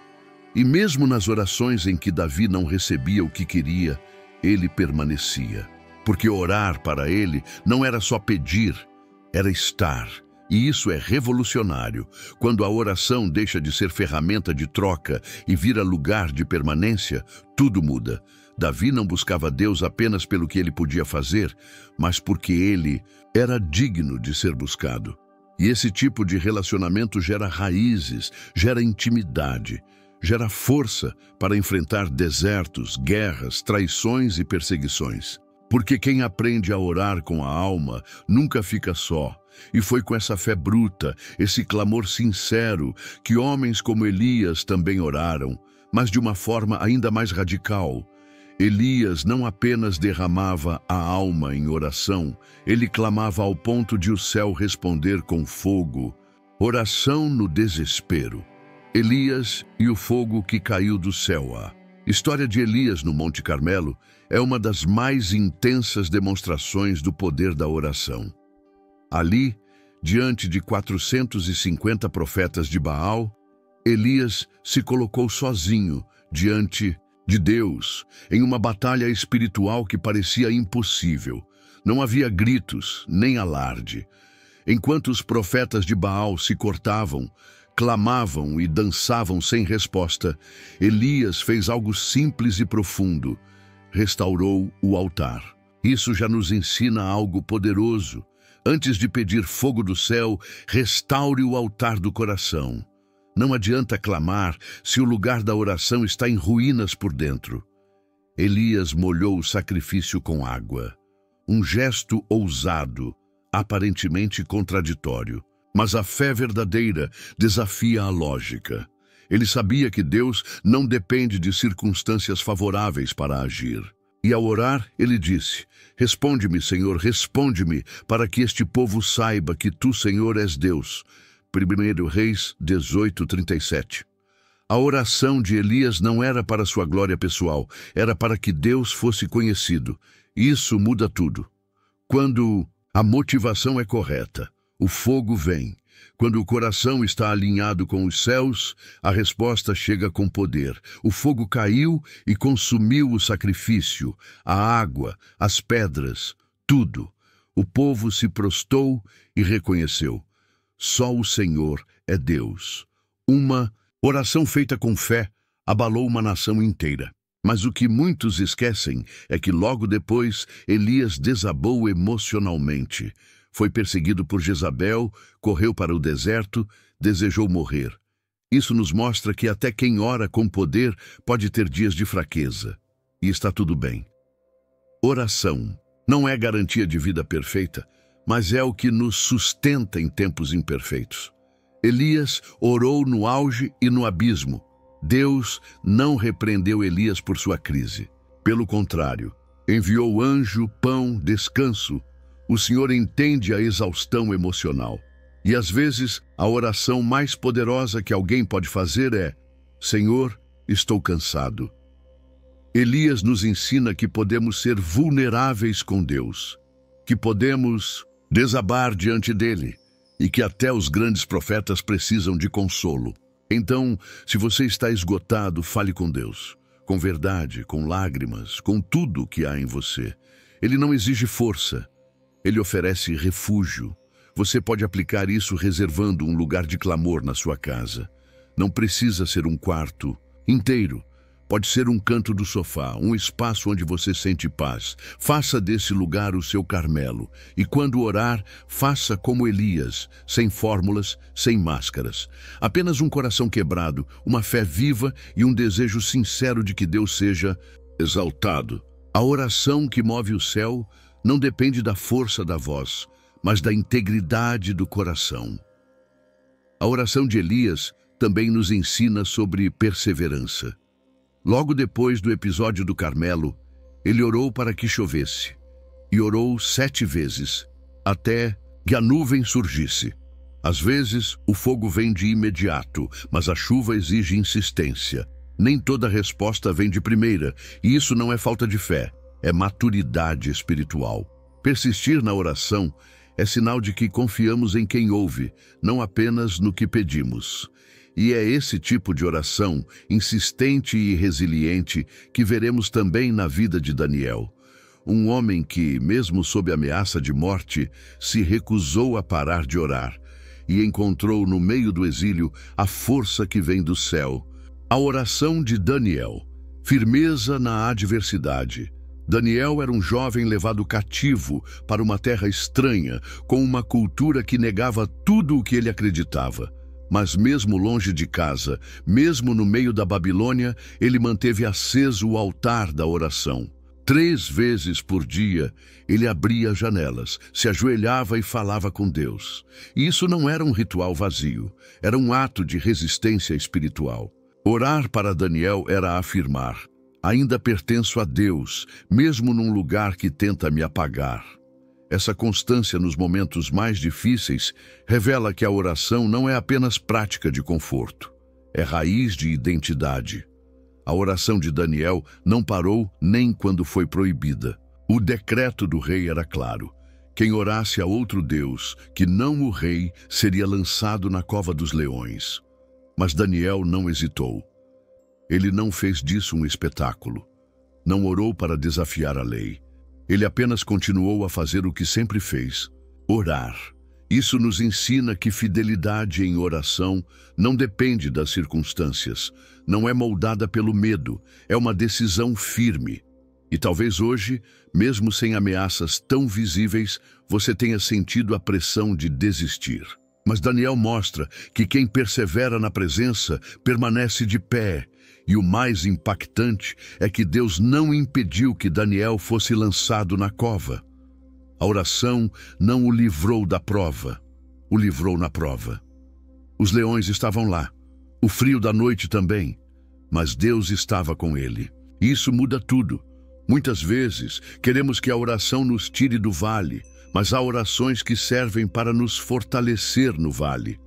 E mesmo nas orações em que Davi não recebia o que queria, ele permanecia. Porque orar para ele não era só pedir, era estar. E isso é revolucionário. Quando a oração deixa de ser ferramenta de troca e vira lugar de permanência, tudo muda. Davi não buscava Deus apenas pelo que ele podia fazer, mas porque ele era digno de ser buscado. E esse tipo de relacionamento gera raízes, gera intimidade, gera força para enfrentar desertos, guerras, traições e perseguições. Porque quem aprende a orar com a alma nunca fica só. E foi com essa fé bruta, esse clamor sincero, que homens como Elias também oraram, mas de uma forma ainda mais radical. Elias não apenas derramava a alma em oração, ele clamava ao ponto de o céu responder com fogo. Oração no desespero. Elias e o fogo que caiu do céu. A história de Elias no Monte Carmelo é uma das mais intensas demonstrações do poder da oração. Ali, diante de 450 profetas de Baal, Elias se colocou sozinho diante de Deus, em uma batalha espiritual que parecia impossível. Não havia gritos, nem alarde. Enquanto os profetas de Baal se cortavam, clamavam e dançavam sem resposta, Elias fez algo simples e profundo. Restaurou o altar. Isso já nos ensina algo poderoso. Antes de pedir fogo do céu, restaure o altar do coração. Não adianta clamar se o lugar da oração está em ruínas por dentro. Elias molhou o sacrifício com água. Um gesto ousado, aparentemente contraditório. Mas a fé verdadeira desafia a lógica. Ele sabia que Deus não depende de circunstâncias favoráveis para agir. E ao orar, ele disse: responde-me, Senhor, responde-me, para que este povo saiba que tu, Senhor, és Deus. 1 Reis 18:37. A oração de Elias não era para sua glória pessoal, era para que Deus fosse conhecido. Isso muda tudo. Quando a motivação é correta, o fogo vem. Quando o coração está alinhado com os céus, a resposta chega com poder. O fogo caiu e consumiu o sacrifício, a água, as pedras, tudo. O povo se prostou e reconheceu: só o Senhor é Deus. Uma oração feita com fé abalou uma nação inteira. Mas o que muitos esquecem é que logo depois Elias desabou emocionalmente. Foi perseguido por Jezabel, correu para o deserto, desejou morrer. Isso nos mostra que até quem ora com poder pode ter dias de fraqueza. E está tudo bem. Oração não é garantia de vida perfeita, mas é o que nos sustenta em tempos imperfeitos. Elias orou no auge e no abismo. Deus não repreendeu Elias por sua crise. Pelo contrário, enviou anjo, pão, descanso. O Senhor entende a exaustão emocional. E às vezes, a oração mais poderosa que alguém pode fazer é: Senhor, estou cansado. Elias nos ensina que podemos ser vulneráveis com Deus, que podemos desabar diante dele e que até os grandes profetas precisam de consolo. Então, se você está esgotado, fale com Deus, com verdade, com lágrimas, com tudo o que há em você. Ele não exige força. Ele oferece refúgio. Você pode aplicar isso reservando um lugar de clamor na sua casa. Não precisa ser um quarto inteiro. Pode ser um canto do sofá, um espaço onde você sente paz. Faça desse lugar o seu Carmelo. E quando orar, faça como Elias, sem fórmulas, sem máscaras. Apenas um coração quebrado, uma fé viva e um desejo sincero de que Deus seja exaltado. A oração que move o céu não depende da força da voz, mas da integridade do coração. A oração de Elias também nos ensina sobre perseverança. Logo depois do episódio do Carmelo, ele orou para que chovesse. e orou 7 vezes, até que a nuvem surgisse. Às vezes, o fogo vem de imediato, mas a chuva exige insistência. Nem toda resposta vem de primeira, e isso não é falta de fé, é maturidade espiritual. Persistir na oração é sinal de que confiamos em quem ouve, não apenas no que pedimos. E é esse tipo de oração, insistente e resiliente, que veremos também na vida de Daniel. Um homem que, mesmo sob ameaça de morte, se recusou a parar de orar e encontrou no meio do exílio a força que vem do céu. A oração de Daniel, firmeza na adversidade. Daniel era um jovem levado cativo para uma terra estranha, com uma cultura que negava tudo o que ele acreditava. Mas mesmo longe de casa, mesmo no meio da Babilônia, ele manteve aceso o altar da oração. 3 vezes por dia, ele abria janelas, se ajoelhava e falava com Deus. E isso não era um ritual vazio, era um ato de resistência espiritual. Orar para Daniel era afirmar: ainda pertenço a Deus, mesmo num lugar que tenta me apagar. Essa constância nos momentos mais difíceis revela que a oração não é apenas prática de conforto, é raiz de identidade. A oração de Daniel não parou nem quando foi proibida. O decreto do rei era claro: quem orasse a outro Deus, que não o rei, seria lançado na cova dos leões. Mas Daniel não hesitou. Ele não fez disso um espetáculo. Não orou para desafiar a lei. Ele apenas continuou a fazer o que sempre fez: orar. Isso nos ensina que fidelidade em oração não depende das circunstâncias, não é moldada pelo medo, é uma decisão firme. E talvez hoje, mesmo sem ameaças tão visíveis, você tenha sentido a pressão de desistir. Mas Daniel mostra que quem persevera na presença permanece de pé. E o mais impactante é que Deus não impediu que Daniel fosse lançado na cova. A oração não o livrou da prova, o livrou na prova. Os leões estavam lá, o frio da noite também, mas Deus estava com ele. Isso muda tudo. Muitas vezes queremos que a oração nos tire do vale, mas há orações que servem para nos fortalecer no vale.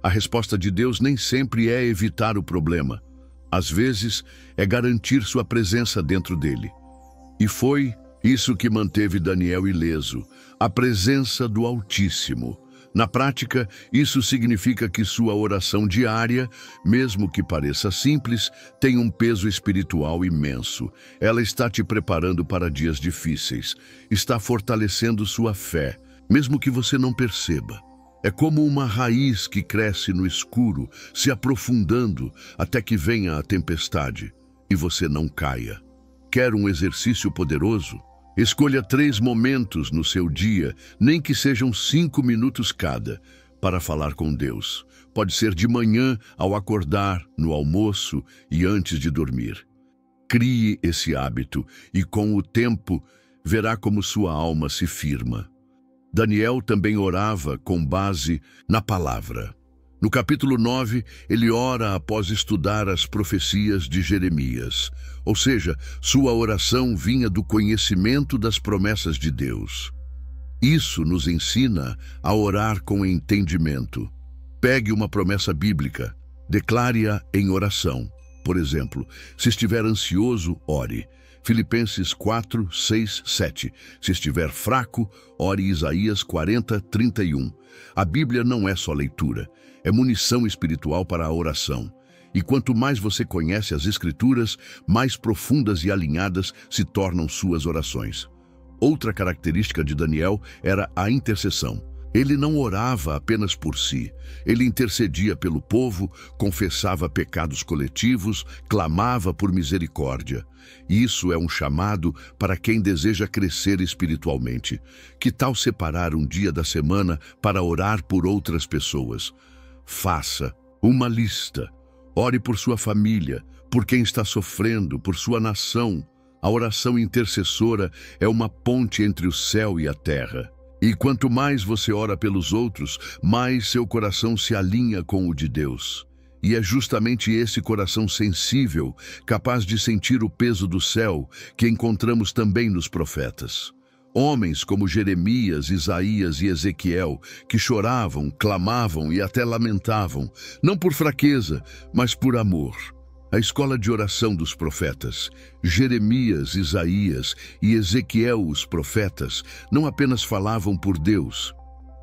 A resposta de Deus nem sempre é evitar o problema. Às vezes, é garantir sua presença dentro dele. E foi isso que manteve Daniel ileso, a presença do Altíssimo. Na prática, isso significa que sua oração diária, mesmo que pareça simples, tem um peso espiritual imenso. Ela está te preparando para dias difíceis, está fortalecendo sua fé, mesmo que você não perceba. É como uma raiz que cresce no escuro, se aprofundando até que venha a tempestade e você não caia. Quer um exercício poderoso? Escolha 3 momentos no seu dia, nem que sejam 5 minutos cada, para falar com Deus. Pode ser de manhã, ao acordar, no almoço e antes de dormir. Crie esse hábito e, com o tempo, verá como sua alma se firma. Daniel também orava com base na palavra. No capítulo 9, ele ora após estudar as profecias de Jeremias. Ou seja, sua oração vinha do conhecimento das promessas de Deus. Isso nos ensina a orar com entendimento. Pegue uma promessa bíblica, declare-a em oração. Por exemplo, se estiver ansioso, ore. Filipenses 4, 6, 7. Se estiver fraco, ore Isaías 40, 31. A Bíblia não é só leitura, é munição espiritual para a oração. E quanto mais você conhece as Escrituras, mais profundas e alinhadas se tornam suas orações. Outra característica de Daniel era a intercessão. Ele não orava apenas por si. Ele intercedia pelo povo, confessava pecados coletivos, clamava por misericórdia. Isso é um chamado para quem deseja crescer espiritualmente. Que tal separar um dia da semana para orar por outras pessoas? Faça uma lista. Ore por sua família, por quem está sofrendo, por sua nação. A oração intercessora é uma ponte entre o céu e a terra. E quanto mais você ora pelos outros, mais seu coração se alinha com o de Deus. E é justamente esse coração sensível, capaz de sentir o peso do céu, que encontramos também nos profetas. Homens como Jeremias, Isaías e Ezequiel, que choravam, clamavam e até lamentavam, não por fraqueza, mas por amor. A escola de oração dos profetas, Jeremias, Isaías e Ezequiel, os profetas, não apenas falavam por Deus,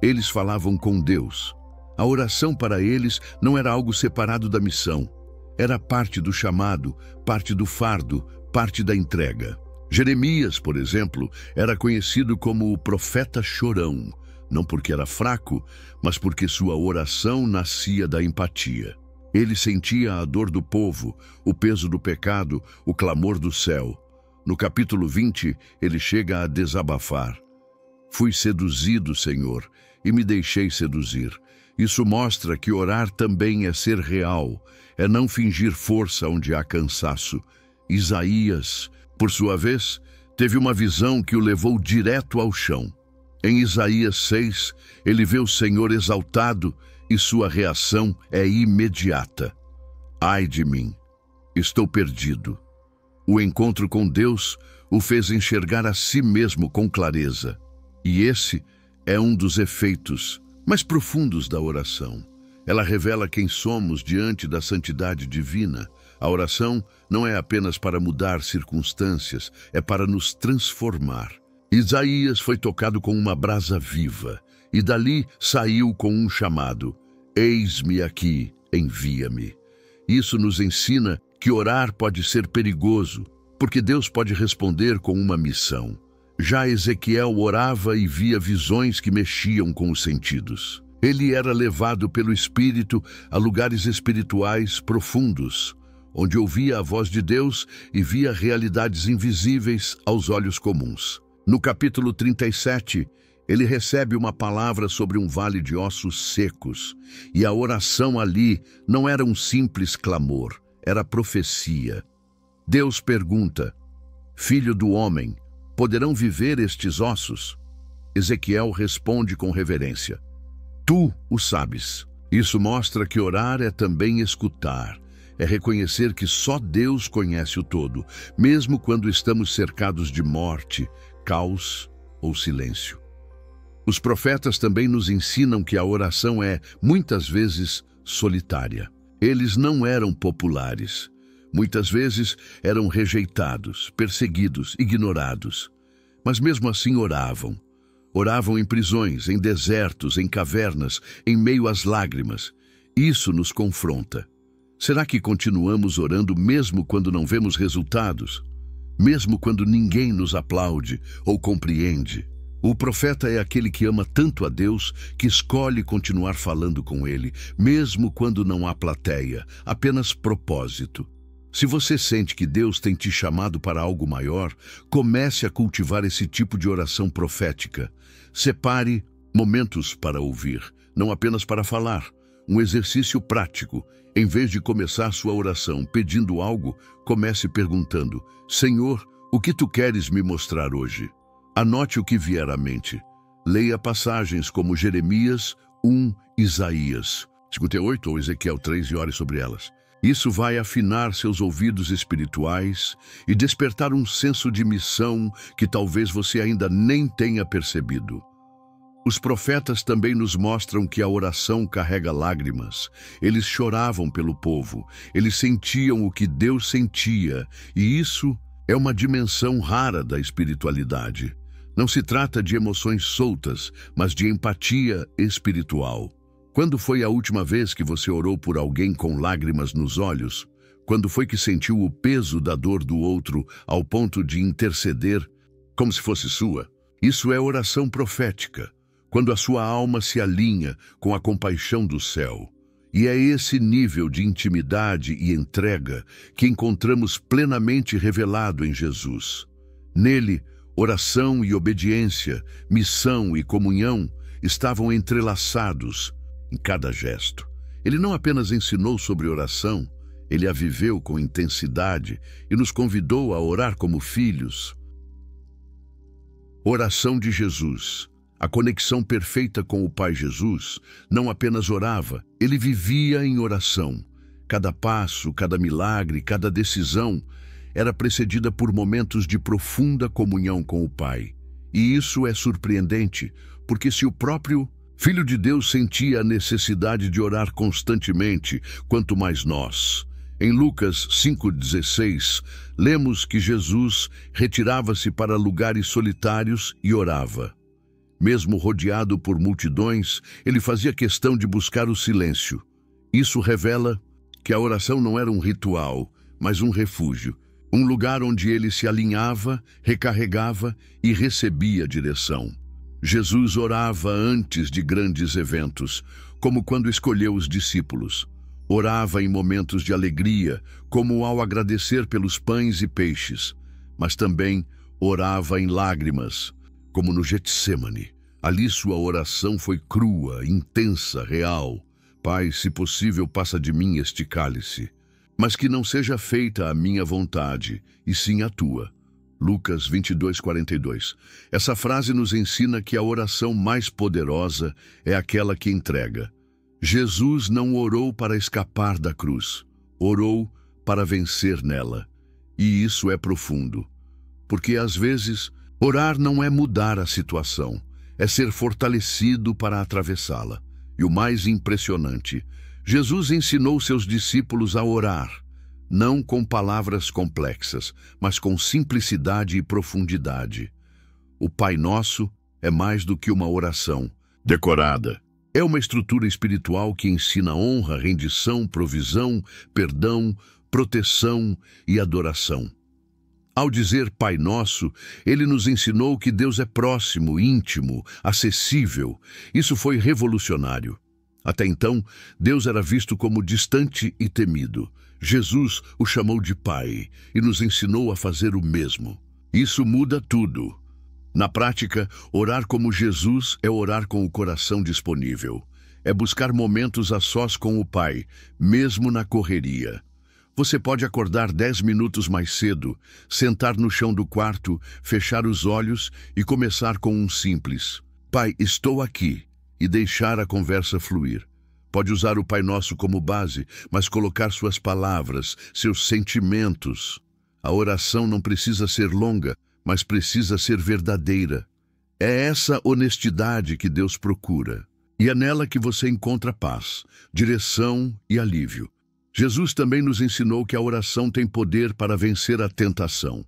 eles falavam com Deus. A oração para eles não era algo separado da missão, era parte do chamado, parte do fardo, parte da entrega. Jeremias, por exemplo, era conhecido como o profeta chorão, não porque era fraco, mas porque sua oração nascia da empatia. Ele sentia a dor do povo, o peso do pecado, o clamor do céu. No capítulo 20, ele chega a desabafar. Fui seduzido, Senhor, e me deixei seduzir. Isso mostra que orar também é ser real, é não fingir força onde há cansaço. Isaías, por sua vez, teve uma visão que o levou direto ao chão. Em Isaías 6, ele vê o Senhor exaltado e sua reação é imediata. Ai de mim, estou perdido. O encontro com Deus o fez enxergar a si mesmo com clareza. E esse é um dos efeitos mais profundos da oração. Ela revela quem somos diante da santidade divina. A oração não é apenas para mudar circunstâncias, é para nos transformar. Isaías foi tocado com uma brasa viva, e dali saiu com um chamado: eis-me aqui, envia-me. Isso nos ensina que orar pode ser perigoso, porque Deus pode responder com uma missão. Já Ezequiel orava e via visões que mexiam com os sentidos. Ele era levado pelo Espírito a lugares espirituais profundos, onde ouvia a voz de Deus e via realidades invisíveis aos olhos comuns. No capítulo 37, ele recebe uma palavra sobre um vale de ossos secos, e a oração ali não era um simples clamor, era profecia. Deus pergunta: Filho do homem, poderão viver estes ossos? Ezequiel responde com reverência: Tu o sabes. Isso mostra que orar é também escutar, é reconhecer que só Deus conhece o todo, mesmo quando estamos cercados de morte, caos ou silêncio. Os profetas também nos ensinam que a oração é, muitas vezes, solitária. Eles não eram populares. Muitas vezes eram rejeitados, perseguidos, ignorados. Mas mesmo assim oravam. Oravam em prisões, em desertos, em cavernas, em meio às lágrimas. Isso nos confronta. Será que continuamos orando mesmo quando não vemos resultados? Mesmo quando ninguém nos aplaude ou compreende? O profeta é aquele que ama tanto a Deus que escolhe continuar falando com Ele, mesmo quando não há plateia, apenas propósito. Se você sente que Deus tem te chamado para algo maior, comece a cultivar esse tipo de oração profética. Separe momentos para ouvir, não apenas para falar. Um exercício prático. Em vez de começar sua oração pedindo algo, comece perguntando: Senhor, o que tu queres me mostrar hoje? Anote o que vier à mente. Leia passagens como Jeremias 1, Isaías 58 ou Ezequiel 3 e ore sobre elas. Isso vai afinar seus ouvidos espirituais e despertar um senso de missão que talvez você ainda nem tenha percebido. Os profetas também nos mostram que a oração carrega lágrimas. Eles choravam pelo povo, eles sentiam o que Deus sentia, e isso é uma dimensão rara da espiritualidade. Não se trata de emoções soltas, mas de empatia espiritual. Quando foi a última vez que você orou por alguém com lágrimas nos olhos? Quando foi que sentiu o peso da dor do outro ao ponto de interceder como se fosse sua? Isso é oração profética, quando a sua alma se alinha com a compaixão do céu. E é esse nível de intimidade e entrega que encontramos plenamente revelado em Jesus. Nele, oração e obediência, missão e comunhão estavam entrelaçados em cada gesto. Ele não apenas ensinou sobre oração, ele a viveu com intensidade e nos convidou a orar como filhos. Oração de Jesus. A conexão perfeita com o Pai Jesus não apenas orava, ele vivia em oração. Cada passo, cada milagre, cada decisão era precedida por momentos de profunda comunhão com o Pai. E isso é surpreendente, porque se o próprio Filho de Deus sentia a necessidade de orar constantemente, quanto mais nós. Em Lucas 5,16, lemos que Jesus retirava-se para lugares solitários e orava. Mesmo rodeado por multidões, ele fazia questão de buscar o silêncio. Isso revela que a oração não era um ritual, mas um refúgio, um lugar onde ele se alinhava, recarregava e recebia direção. Jesus orava antes de grandes eventos, como quando escolheu os discípulos. Orava em momentos de alegria, como ao agradecer pelos pães e peixes, mas também orava em lágrimas, como no Getsêmani. Ali sua oração foi crua, intensa, real. Pai, se possível, passa de mim este cálice, mas que não seja feita a minha vontade, e sim a tua. Lucas 22:42. Essa frase nos ensina que a oração mais poderosa é aquela que entrega. Jesus não orou para escapar da cruz, orou para vencer nela. E isso é profundo, porque às vezes orar não é mudar a situação, é ser fortalecido para atravessá-la. E o mais impressionante, Jesus ensinou seus discípulos a orar, não com palavras complexas, mas com simplicidade e profundidade. O Pai Nosso é mais do que uma oração decorada. É uma estrutura espiritual que ensina honra, rendição, provisão, perdão, proteção e adoração. Ao dizer Pai Nosso, ele nos ensinou que Deus é próximo, íntimo, acessível. Isso foi revolucionário. Até então, Deus era visto como distante e temido. Jesus o chamou de Pai e nos ensinou a fazer o mesmo. Isso muda tudo. Na prática, orar como Jesus é orar com o coração disponível. É buscar momentos a sós com o Pai, mesmo na correria. Você pode acordar 10 minutos mais cedo, sentar no chão do quarto, fechar os olhos e começar com um simples Pai, estou aqui, e deixar a conversa fluir. Pode usar o Pai Nosso como base, mas colocar suas palavras, seus sentimentos. A oração não precisa ser longa, mas precisa ser verdadeira. É essa honestidade que Deus procura. E é nela que você encontra paz, direção e alívio. Jesus também nos ensinou que a oração tem poder para vencer a tentação.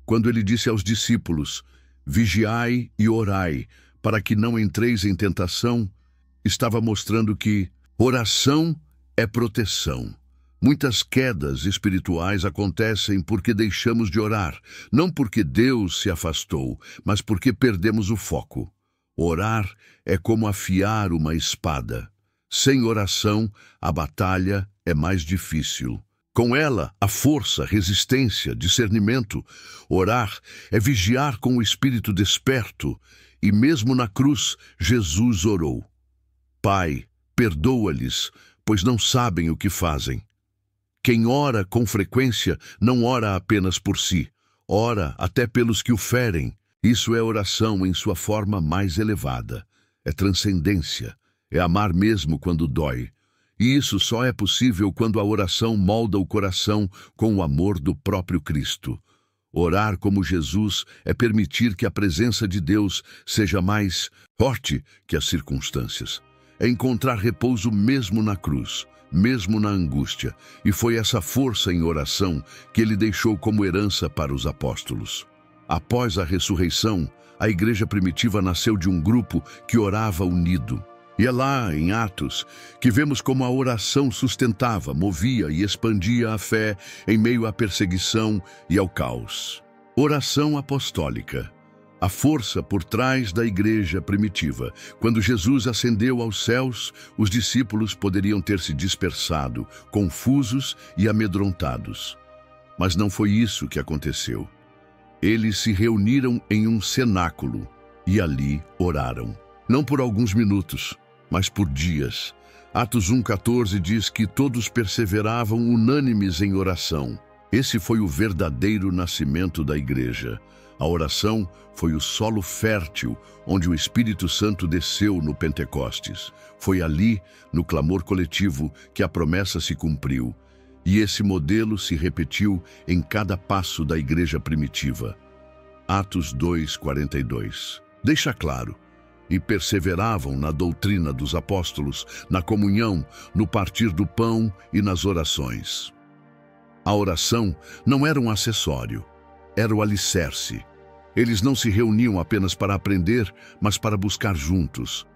Quando ele disse aos discípulos, vigiai e orai, para que não entreis em tentação, estava mostrando que oração é proteção. Muitas quedas espirituais acontecem porque deixamos de orar, não porque Deus se afastou, mas porque perdemos o foco. Orar é como afiar uma espada. Sem oração, a batalha é mais difícil. Com ela, a força, resistência, discernimento. Orar é vigiar com o espírito desperto, e mesmo na cruz, Jesus orou. Pai, perdoa-lhes, pois não sabem o que fazem. Quem ora com frequência não ora apenas por si, ora até pelos que o ferem. Isso é oração em sua forma mais elevada. É transcendência, é amar mesmo quando dói. E isso só é possível quando a oração molda o coração com o amor do próprio Cristo. Orar como Jesus é permitir que a presença de Deus seja mais forte que as circunstâncias. É encontrar repouso mesmo na cruz, mesmo na angústia, e foi essa força em oração que ele deixou como herança para os apóstolos. Após a ressurreição, a igreja primitiva nasceu de um grupo que orava unido. E é lá, em Atos, que vemos como a oração sustentava, movia e expandia a fé em meio à perseguição e ao caos. Oração apostólica. A força por trás da igreja primitiva. Quando Jesus ascendeu aos céus, os discípulos poderiam ter se dispersado, confusos e amedrontados. Mas não foi isso que aconteceu. Eles se reuniram em um cenáculo e ali oraram. Não por alguns minutos, mas por dias. Atos 1,14 diz que todos perseveravam unânimes em oração. Esse foi o verdadeiro nascimento da igreja. A oração foi o solo fértil onde o Espírito Santo desceu no Pentecostes. Foi ali, no clamor coletivo, que a promessa se cumpriu. E esse modelo se repetiu em cada passo da igreja primitiva. Atos 2:42. Deixa claro: e perseveravam na doutrina dos apóstolos, na comunhão, no partir do pão e nas orações. A oração não era um acessório, era o alicerce. Eles não se reuniam apenas para aprender, mas para buscar juntos.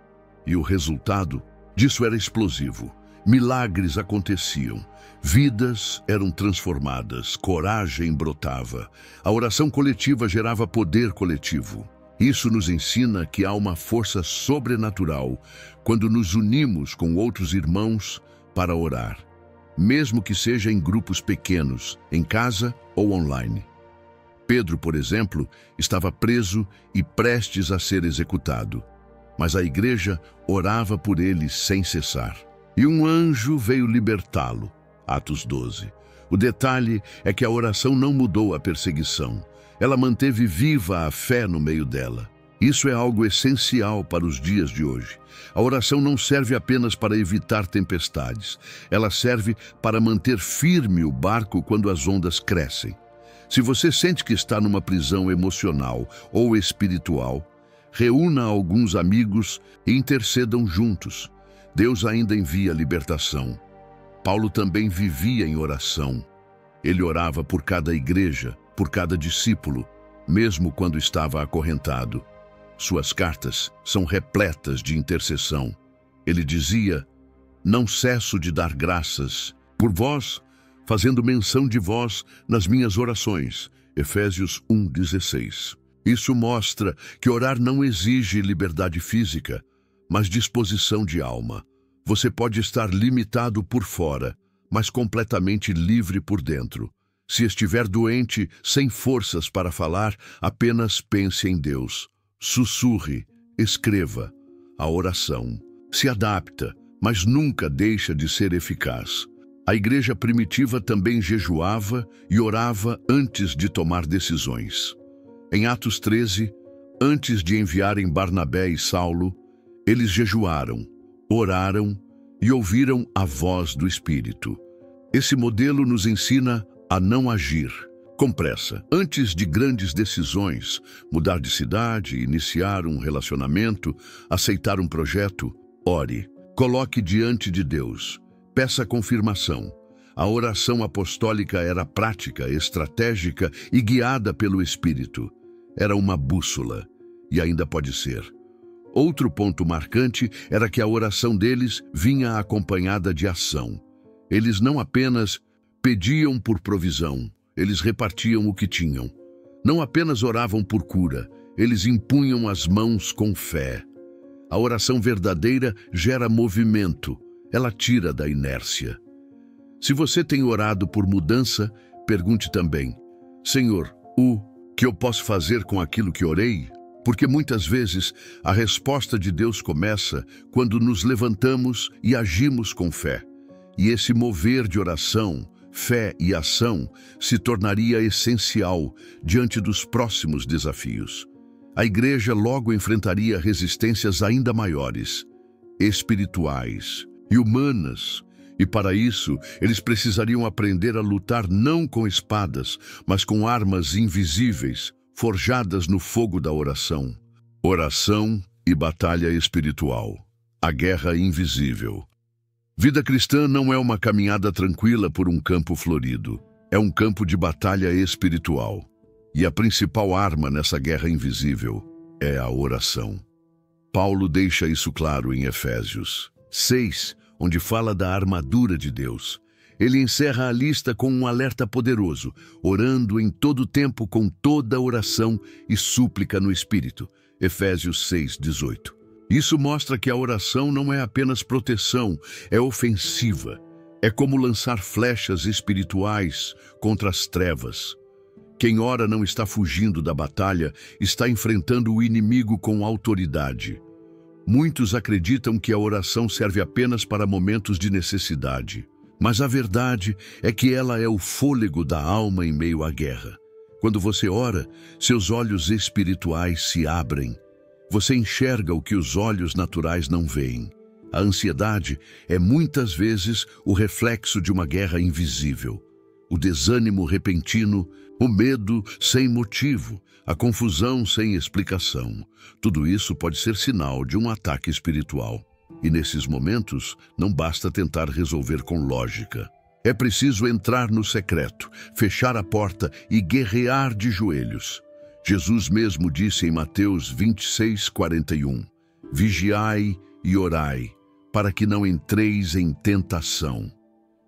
E o resultado disso era explosivo. Milagres aconteciam, vidas eram transformadas, coragem brotava. A oração coletiva gerava poder coletivo. Isso nos ensina que há uma força sobrenatural quando nos unimos com outros irmãos para orar, mesmo que seja em grupos pequenos, em casa ou online. Pedro, por exemplo, estava preso e prestes a ser executado, mas a igreja orava por ele sem cessar. E um anjo veio libertá-lo. Atos 12. O detalhe é que a oração não mudou a perseguição. Ela manteve viva a fé no meio dela. Isso é algo essencial para os dias de hoje. A oração não serve apenas para evitar tempestades. Ela serve para manter firme o barco quando as ondas crescem. Se você sente que está numa prisão emocional ou espiritual, reúna alguns amigos e intercedam juntos. Deus ainda envia libertação. Paulo também vivia em oração. Ele orava por cada igreja, por cada discípulo, mesmo quando estava acorrentado. Suas cartas são repletas de intercessão. Ele dizia: não cesso de dar graças por vós, fazendo menção de vós nas minhas orações. Efésios 1:16. Isso mostra que orar não exige liberdade física, mas disposição de alma. Você pode estar limitado por fora, mas completamente livre por dentro. Se estiver doente, sem forças para falar, apenas pense em Deus. Sussurre, escreva. A oração se adapta, mas nunca deixa de ser eficaz. A igreja primitiva também jejuava e orava antes de tomar decisões. Em Atos 13, antes de enviarem Barnabé e Saulo, eles jejuaram, oraram e ouviram a voz do Espírito. Esse modelo nos ensina a não agir com pressa. Antes de grandes decisões, mudar de cidade, iniciar um relacionamento, aceitar um projeto, ore. Coloque diante de Deus. Peça confirmação. A oração apostólica era prática, estratégica e guiada pelo Espírito. Era uma bússola, e ainda pode ser. Outro ponto marcante era que a oração deles vinha acompanhada de ação. Eles não apenas pediam por provisão, eles repartiam o que tinham. Não apenas oravam por cura, eles impunham as mãos com fé. A oração verdadeira gera movimento, ela tira da inércia. Se você tem orado por mudança, pergunte também: Senhor, o que eu posso fazer com aquilo que orei? Porque muitas vezes a resposta de Deus começa quando nos levantamos e agimos com fé. E esse mover de oração, fé e ação se tornaria essencial diante dos próximos desafios. A igreja logo enfrentaria resistências ainda maiores, espirituais e humanas, e para isso eles precisariam aprender a lutar não com espadas, mas com armas invisíveis, forjadas no fogo da oração. Oração e batalha espiritual. A guerra invisível. Vida cristã não é uma caminhada tranquila por um campo florido. É um campo de batalha espiritual. E a principal arma nessa guerra invisível é a oração. Paulo deixa isso claro em Efésios 6, onde fala da armadura de Deus. Ele encerra a lista com um alerta poderoso: orando em todo tempo com toda oração e súplica no Espírito. Efésios 6:18. Isso mostra que a oração não é apenas proteção, é ofensiva. É como lançar flechas espirituais contra as trevas. Quem ora não está fugindo da batalha, está enfrentando o inimigo com autoridade. Muitos acreditam que a oração serve apenas para momentos de necessidade. Mas a verdade é que ela é o fôlego da alma em meio à guerra. Quando você ora, seus olhos espirituais se abrem. Você enxerga o que os olhos naturais não veem. A ansiedade é muitas vezes o reflexo de uma guerra invisível. O desânimo repentino, o medo sem motivo, a confusão sem explicação. Tudo isso pode ser sinal de um ataque espiritual. E nesses momentos, não basta tentar resolver com lógica. É preciso entrar no secreto, fechar a porta e guerrear de joelhos. Jesus mesmo disse em Mateus 26:41, vigiai e orai, para que não entreis em tentação.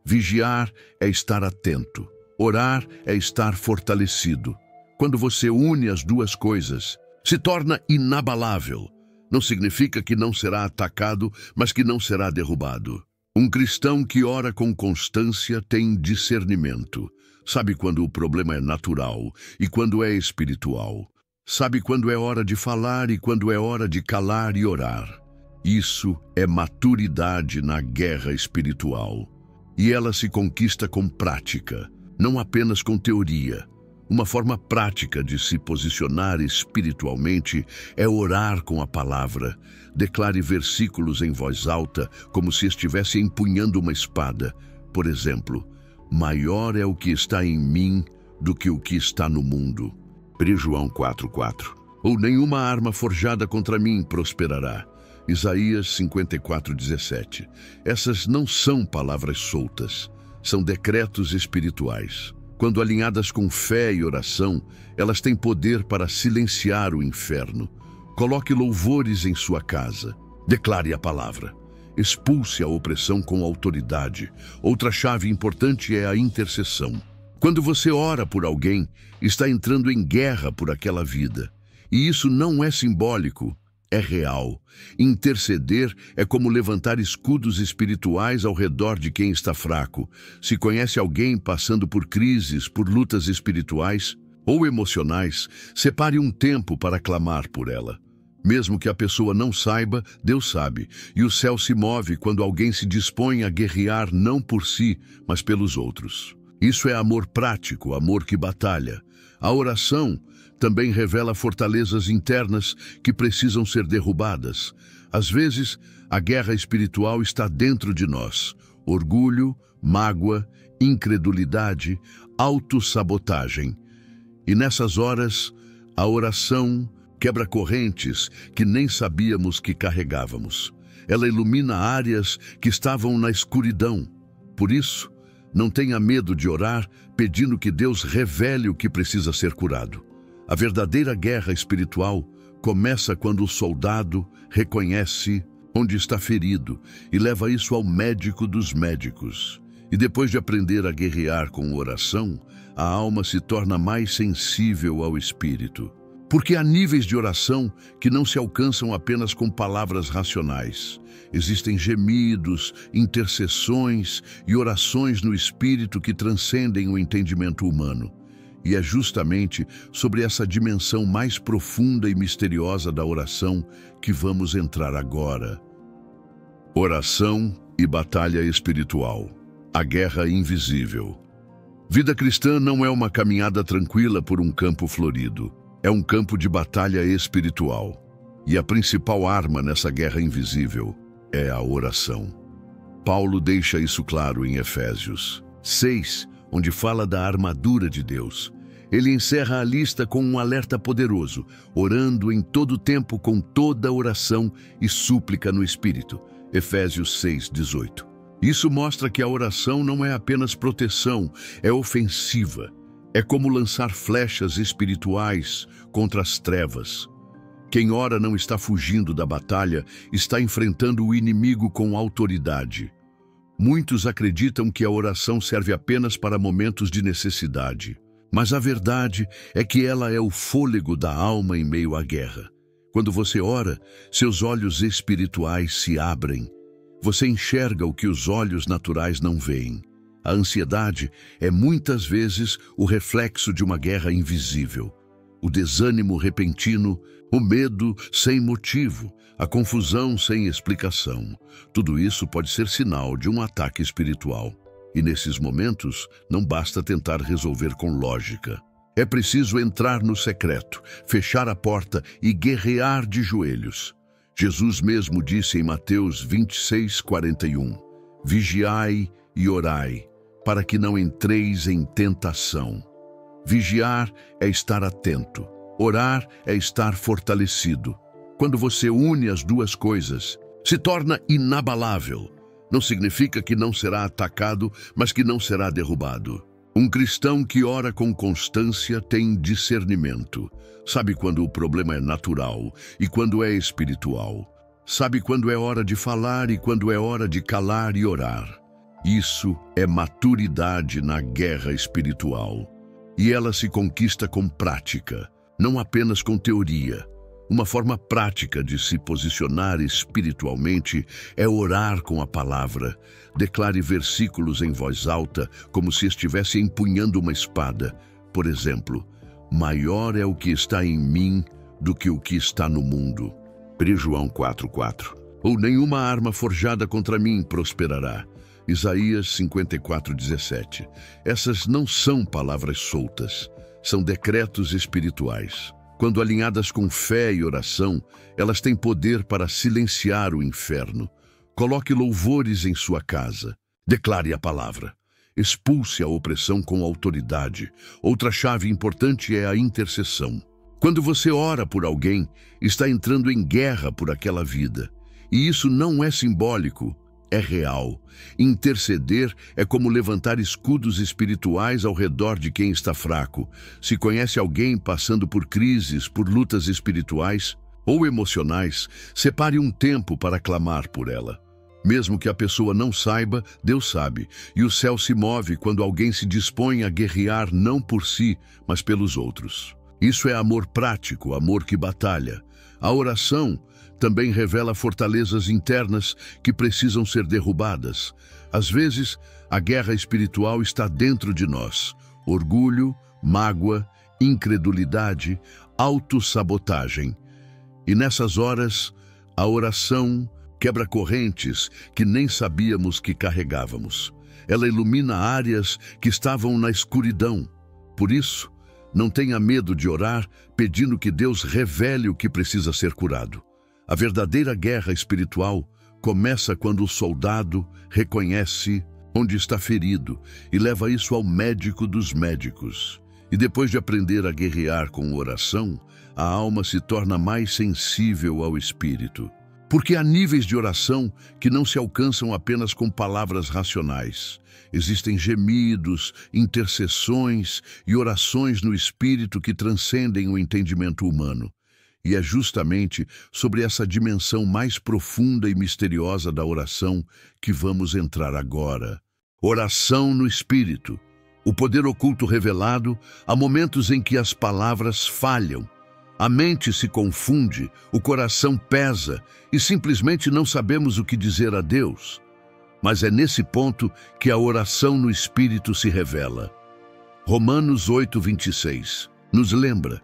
Vigiar é estar atento, orar é estar fortalecido. Quando você une as duas coisas, se torna inabalável. Não significa que não será atacado, mas que não será derrubado. Um cristão que ora com constância tem discernimento. Sabe quando o problema é natural e quando é espiritual. Sabe quando é hora de falar e quando é hora de calar e orar. Isso é maturidade na guerra espiritual. E ela se conquista com prática, não apenas com teoria. Uma forma prática de se posicionar espiritualmente é orar com a palavra. Declare versículos em voz alta, como se estivesse empunhando uma espada. Por exemplo, maior é o que está em mim do que o que está no mundo. 1 João 4:4. Ou nenhuma arma forjada contra mim prosperará. Isaías 54:17. Essas não são palavras soltas, são decretos espirituais. Quando alinhadas com fé e oração, elas têm poder para silenciar o inferno. Coloque louvores em sua casa. Declare a palavra. Expulse a opressão com autoridade. Outra chave importante é a intercessão. Quando você ora por alguém, está entrando em guerra por aquela vida. E isso não é simbólico, é real. Interceder é como levantar escudos espirituais ao redor de quem está fraco. Se conhece alguém passando por crises, por lutas espirituais ou emocionais, separe um tempo para clamar por ela. Mesmo que a pessoa não saiba, Deus sabe, e o céu se move quando alguém se dispõe a guerrear não por si, mas pelos outros. Isso é amor prático, amor que batalha. A oração também revela fortalezas internas que precisam ser derrubadas. Às vezes, a guerra espiritual está dentro de nós. Orgulho, mágoa, incredulidade, autossabotagem. E nessas horas, a oração quebra correntes que nem sabíamos que carregávamos. Ela ilumina áreas que estavam na escuridão. Por isso, não tenha medo de orar pedindo que Deus revele o que precisa ser curado. A verdadeira guerra espiritual começa quando o soldado reconhece onde está ferido e leva isso ao médico dos médicos. E depois de aprender a guerrear com oração, a alma se torna mais sensível ao espírito. Porque há níveis de oração que não se alcançam apenas com palavras racionais. Existem gemidos, intercessões e orações no espírito que transcendem o entendimento humano. E é justamente sobre essa dimensão mais profunda e misteriosa da oração que vamos entrar agora. Oração e batalha espiritual. A guerra invisível. Vida cristã não é uma caminhada tranquila por um campo florido. É um campo de batalha espiritual. E a principal arma nessa guerra invisível é a oração. Paulo deixa isso claro em Efésios 6, onde fala da armadura de Deus. Ele encerra a lista com um alerta poderoso, orando em todo tempo com toda oração e súplica no Espírito. Efésios 6:18. Isso mostra que a oração não é apenas proteção, é ofensiva. É como lançar flechas espirituais contra as trevas. Quem ora não está fugindo da batalha, está enfrentando o inimigo com autoridade. Muitos acreditam que a oração serve apenas para momentos de necessidade. Mas a verdade é que ela é o fôlego da alma em meio à guerra. Quando você ora, seus olhos espirituais se abrem. Você enxerga o que os olhos naturais não veem. A ansiedade é muitas vezes o reflexo de uma guerra invisível. O desânimo repentino, o medo sem motivo, a confusão sem explicação. Tudo isso pode ser sinal de um ataque espiritual. E nesses momentos, não basta tentar resolver com lógica. É preciso entrar no secreto, fechar a porta e guerrear de joelhos. Jesus mesmo disse em Mateus 26:41, vigiai e orai, para que não entreis em tentação. Vigiar é estar atento. Orar é estar fortalecido. Quando você une as duas coisas, se torna inabalável. Não significa que não será atacado, mas que não será derrubado. Um cristão que ora com constância tem discernimento. Sabe quando o problema é natural e quando é espiritual. Sabe quando é hora de falar e quando é hora de calar e orar. Isso é maturidade na guerra espiritual. E ela se conquista com prática, não apenas com teoria. Uma forma prática de se posicionar espiritualmente é orar com a palavra. Declare versículos em voz alta, como se estivesse empunhando uma espada. Por exemplo, maior é o que está em mim do que o que está no mundo. 1 João 4:4. Ou nenhuma arma forjada contra mim prosperará. Isaías 54:17. Essas não são palavras soltas, são decretos espirituais. Quando alinhadas com fé e oração, elas têm poder para silenciar o inferno. Coloque louvores em sua casa. Declare a palavra. Expulse a opressão com autoridade. Outra chave importante é a intercessão. Quando você ora por alguém, está entrando em guerra por aquela vida. E isso não é simbólico, é real. Interceder é como levantar escudos espirituais ao redor de quem está fraco. Se conhece alguém passando por crises, por lutas espirituais ou emocionais, separe um tempo para clamar por ela. Mesmo que a pessoa não saiba, Deus sabe, e o céu se move quando alguém se dispõe a guerrear não por si, mas pelos outros. Isso é amor prático, amor que batalha. A oração também revela fortalezas internas que precisam ser derrubadas. Às vezes, a guerra espiritual está dentro de nós. Orgulho, mágoa, incredulidade, autossabotagem. E nessas horas, a oração quebra correntes que nem sabíamos que carregávamos. Ela ilumina áreas que estavam na escuridão. Por isso, não tenha medo de orar pedindo que Deus revele o que precisa ser curado. A verdadeira guerra espiritual começa quando o soldado reconhece onde está ferido e leva isso ao médico dos médicos. E depois de aprender a guerrear com oração, a alma se torna mais sensível ao espírito. Porque há níveis de oração que não se alcançam apenas com palavras racionais. Existem gemidos, intercessões e orações no espírito que transcendem o entendimento humano. E é justamente sobre essa dimensão mais profunda e misteriosa da oração que vamos entrar agora. Oração no Espírito. O poder oculto revelado. Há momentos em que as palavras falham. A mente se confunde, o coração pesa e simplesmente não sabemos o que dizer a Deus. Mas é nesse ponto que a oração no Espírito se revela. Romanos 8:26 nos lembra: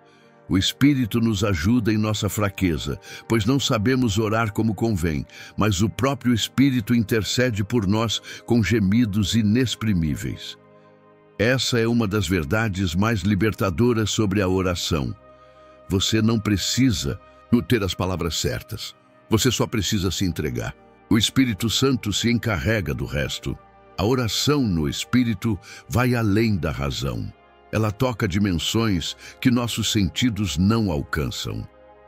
o Espírito nos ajuda em nossa fraqueza, pois não sabemos orar como convém, mas o próprio Espírito intercede por nós com gemidos inexprimíveis. Essa é uma das verdades mais libertadoras sobre a oração. Você não precisa ter as palavras certas. Você só precisa se entregar. O Espírito Santo se encarrega do resto. A oração no Espírito vai além da razão. Ela toca dimensões que nossos sentidos não alcançam.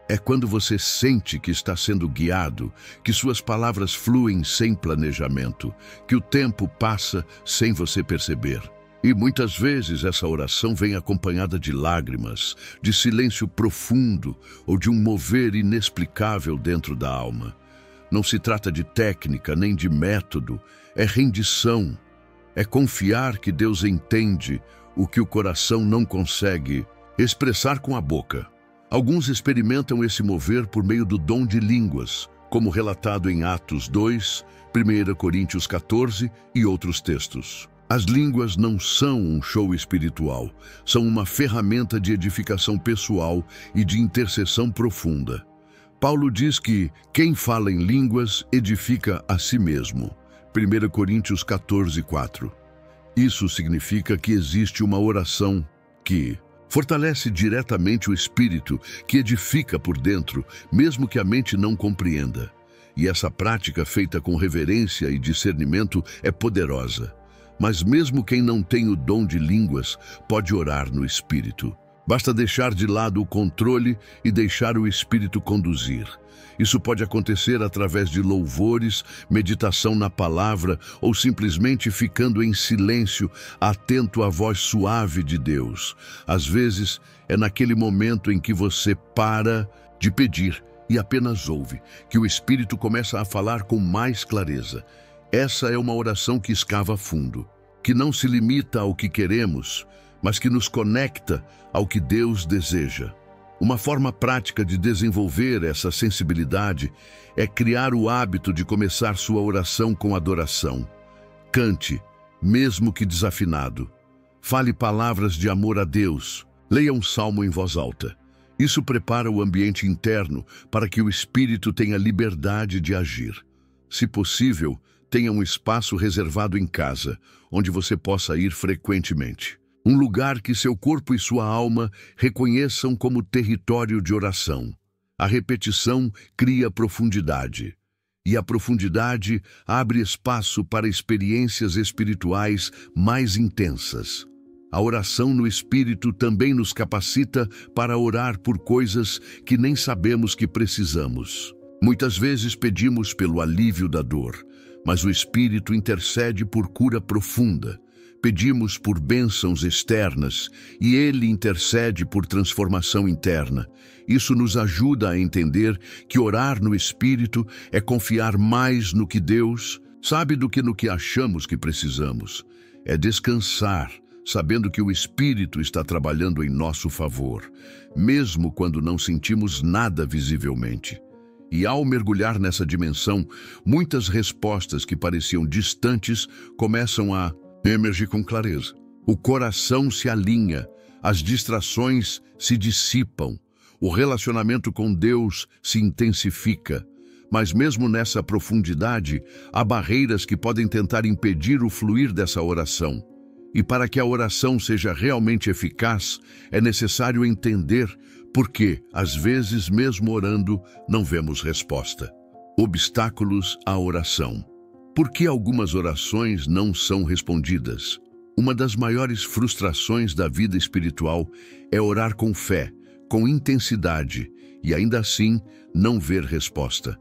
É quando você sente que está sendo guiado, que suas palavras fluem sem planejamento, que o tempo passa sem você perceber. E muitas vezes essa oração vem acompanhada de lágrimas, de silêncio profundo ou de um mover inexplicável dentro da alma. Não se trata de técnica nem de método, é rendição. É confiar que Deus entende o que o coração não consegue expressar com a boca. Alguns experimentam esse mover por meio do dom de línguas, como relatado em Atos 2, 1 Coríntios 14 e outros textos. As línguas não são um show espiritual, são uma ferramenta de edificação pessoal e de intercessão profunda. Paulo diz que quem fala em línguas edifica a si mesmo. 1 Coríntios 14, 4. Isso significa que existe uma oração que fortalece diretamente o espírito, que edifica por dentro, mesmo que a mente não compreenda. E essa prática feita com reverência e discernimento é poderosa. Mas mesmo quem não tem o dom de línguas pode orar no espírito. Basta deixar de lado o controle e deixar o Espírito conduzir. Isso pode acontecer através de louvores, meditação na palavra ou simplesmente ficando em silêncio, atento à voz suave de Deus. Às vezes, é naquele momento em que você para de pedir e apenas ouve, que o Espírito começa a falar com mais clareza. Essa é uma oração que escava fundo, que não se limita ao que queremos, mas que nos conecta ao que Deus deseja. Uma forma prática de desenvolver essa sensibilidade é criar o hábito de começar sua oração com adoração. Cante, mesmo que desafinado. Fale palavras de amor a Deus. Leia um salmo em voz alta. Isso prepara o ambiente interno para que o Espírito tenha liberdade de agir. Se possível, tenha um espaço reservado em casa, onde você possa ir frequentemente. Um lugar que seu corpo e sua alma reconheçam como território de oração. A repetição cria profundidade, e a profundidade abre espaço para experiências espirituais mais intensas. A oração no Espírito também nos capacita para orar por coisas que nem sabemos que precisamos. Muitas vezes pedimos pelo alívio da dor, mas o Espírito intercede por cura profunda. Pedimos por bênçãos externas e Ele intercede por transformação interna. Isso nos ajuda a entender que orar no Espírito é confiar mais no que Deus sabe do que no que achamos que precisamos. É descansar, sabendo que o Espírito está trabalhando em nosso favor, mesmo quando não sentimos nada visivelmente. E ao mergulhar nessa dimensão, muitas respostas que pareciam distantes começam a emergir com clareza. O coração se alinha, as distrações se dissipam, o relacionamento com Deus se intensifica. Mas mesmo nessa profundidade, há barreiras que podem tentar impedir o fluir dessa oração. E para que a oração seja realmente eficaz, é necessário entender por que, às vezes, mesmo orando, não vemos resposta. Obstáculos à oração. Por que algumas orações não são respondidas? Uma das maiores frustrações da vida espiritual é orar com fé, com intensidade, e ainda assim não ver resposta.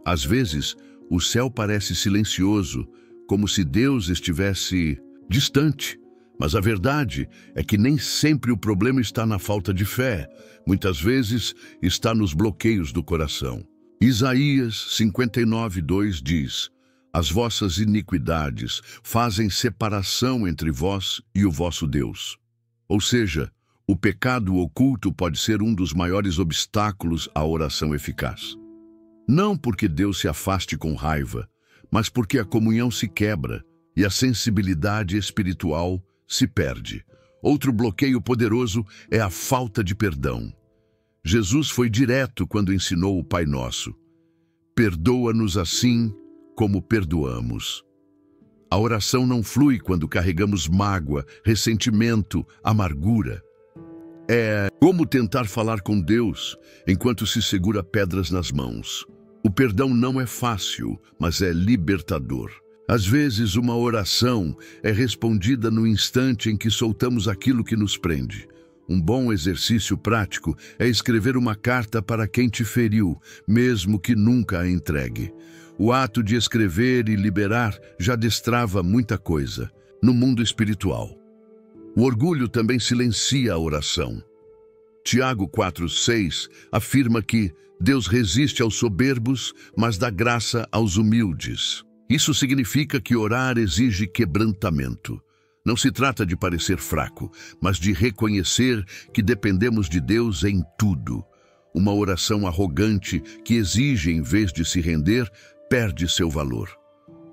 Às vezes, o céu parece silencioso, como se Deus estivesse distante. Mas a verdade é que nem sempre o problema está na falta de fé. Muitas vezes está nos bloqueios do coração. Isaías 59:2 diz: As vossas iniquidades fazem separação entre vós e o vosso Deus. Ou seja, o pecado oculto pode ser um dos maiores obstáculos à oração eficaz. Não porque Deus se afaste com raiva, mas porque a comunhão se quebra e a sensibilidade espiritual se perde. Outro bloqueio poderoso é a falta de perdão. Jesus foi direto quando ensinou o Pai Nosso: Perdoa-nos assim como perdoamos. A oração não flui quando carregamos mágoa, ressentimento, amargura. É como tentar falar com Deus enquanto se segura pedras nas mãos. O perdão não é fácil, mas é libertador. Às vezes, uma oração é respondida no instante em que soltamos aquilo que nos prende. Um bom exercício prático é escrever uma carta para quem te feriu, mesmo que nunca a entregue. O ato de escrever e liberar já destrava muita coisa no mundo espiritual. O orgulho também silencia a oração. Tiago 4:6 afirma que Deus resiste aos soberbos, mas dá graça aos humildes. Isso significa que orar exige quebrantamento. Não se trata de parecer fraco, mas de reconhecer que dependemos de Deus em tudo. Uma oração arrogante que exige em vez de se render, perde seu valor.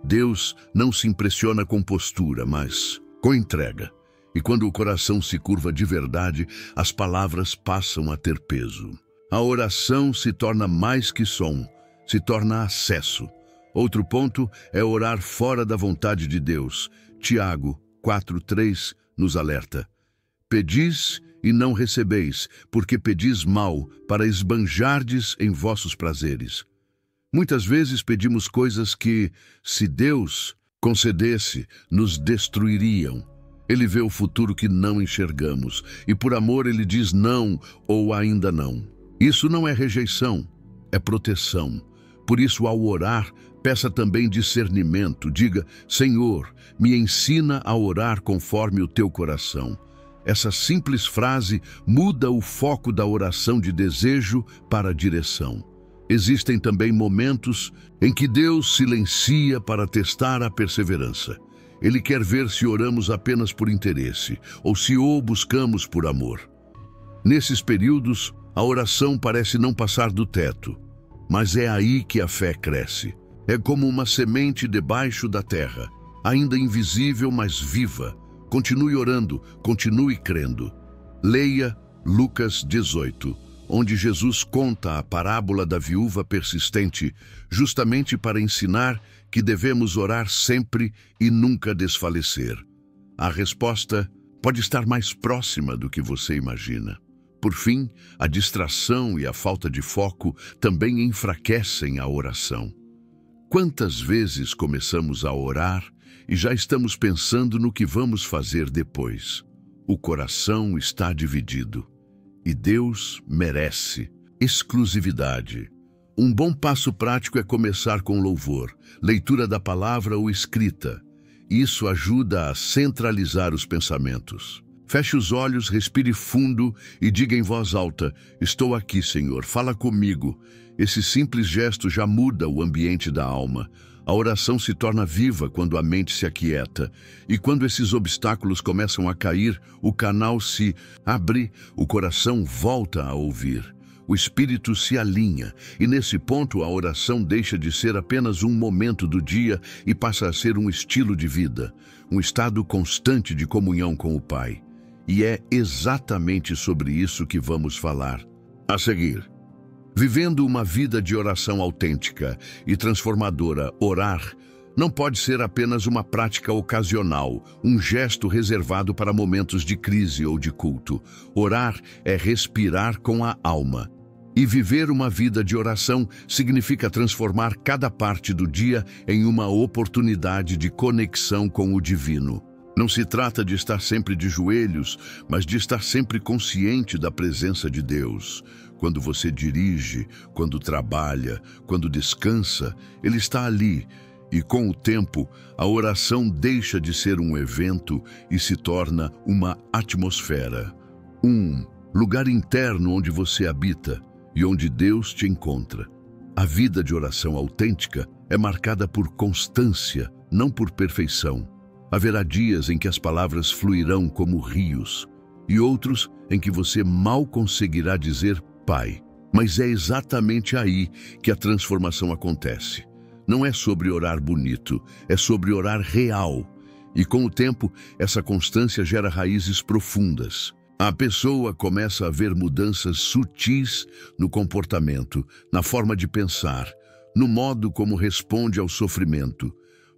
Deus não se impressiona com postura, mas com entrega. E quando o coração se curva de verdade, as palavras passam a ter peso. A oração se torna mais que som, se torna acesso. Outro ponto é orar fora da vontade de Deus. Tiago 4:3 nos alerta: Pedis e não recebeis, porque pedis mal, para esbanjardes em vossos prazeres. Muitas vezes pedimos coisas que, se Deus concedesse, nos destruiriam. Ele vê o futuro que não enxergamos, e por amor ele diz não ou ainda não. Isso não é rejeição, é proteção. Por isso, ao orar, peça também discernimento. Diga: Senhor, me ensina a orar conforme o teu coração. Essa simples frase muda o foco da oração de desejo para a direção. Existem também momentos em que Deus silencia para testar a perseverança. Ele quer ver se oramos apenas por interesse ou se o buscamos por amor. Nesses períodos, a oração parece não passar do teto, mas é aí que a fé cresce. É como uma semente debaixo da terra, ainda invisível, mas viva. Continue orando, continue crendo. Leia Lucas 18, onde Jesus conta a parábola da viúva persistente, justamente para ensinar que devemos orar sempre e nunca desfalecer. A resposta pode estar mais próxima do que você imagina. Por fim, a distração e a falta de foco também enfraquecem a oração. Quantas vezes começamos a orar e já estamos pensando no que vamos fazer depois? O coração está dividido e Deus merece exclusividade. Um bom passo prático é começar com louvor, leitura da palavra ou escrita. Isso ajuda a centralizar os pensamentos. Feche os olhos, respire fundo e diga em voz alta: estou aqui, Senhor, fala comigo. Esse simples gesto já muda o ambiente da alma. A oração se torna viva quando a mente se aquieta. E quando esses obstáculos começam a cair, o canal se abre, o coração volta a ouvir. O espírito se alinha, e nesse ponto a oração deixa de ser apenas um momento do dia e passa a ser um estilo de vida, um estado constante de comunhão com o Pai. E é exatamente sobre isso que vamos falar a seguir. Vivendo uma vida de oração autêntica e transformadora, orar não pode ser apenas uma prática ocasional, um gesto reservado para momentos de crise ou de culto. Orar é respirar com a alma. E viver uma vida de oração significa transformar cada parte do dia em uma oportunidade de conexão com o divino. Não se trata de estar sempre de joelhos, mas de estar sempre consciente da presença de Deus. Quando você dirige, quando trabalha, quando descansa, Ele está ali. E com o tempo, a oração deixa de ser um evento e se torna uma atmosfera. Um lugar interno onde você habita e onde Deus te encontra. A vida de oração autêntica é marcada por constância, não por perfeição. Haverá dias em que as palavras fluirão como rios e outros em que você mal conseguirá dizer Pai. Mas é exatamente aí que a transformação acontece. Não é sobre orar bonito, é sobre orar real. E com o tempo, essa constância gera raízes profundas. A pessoa começa a ver mudanças sutis no comportamento, na forma de pensar, no modo como responde ao sofrimento.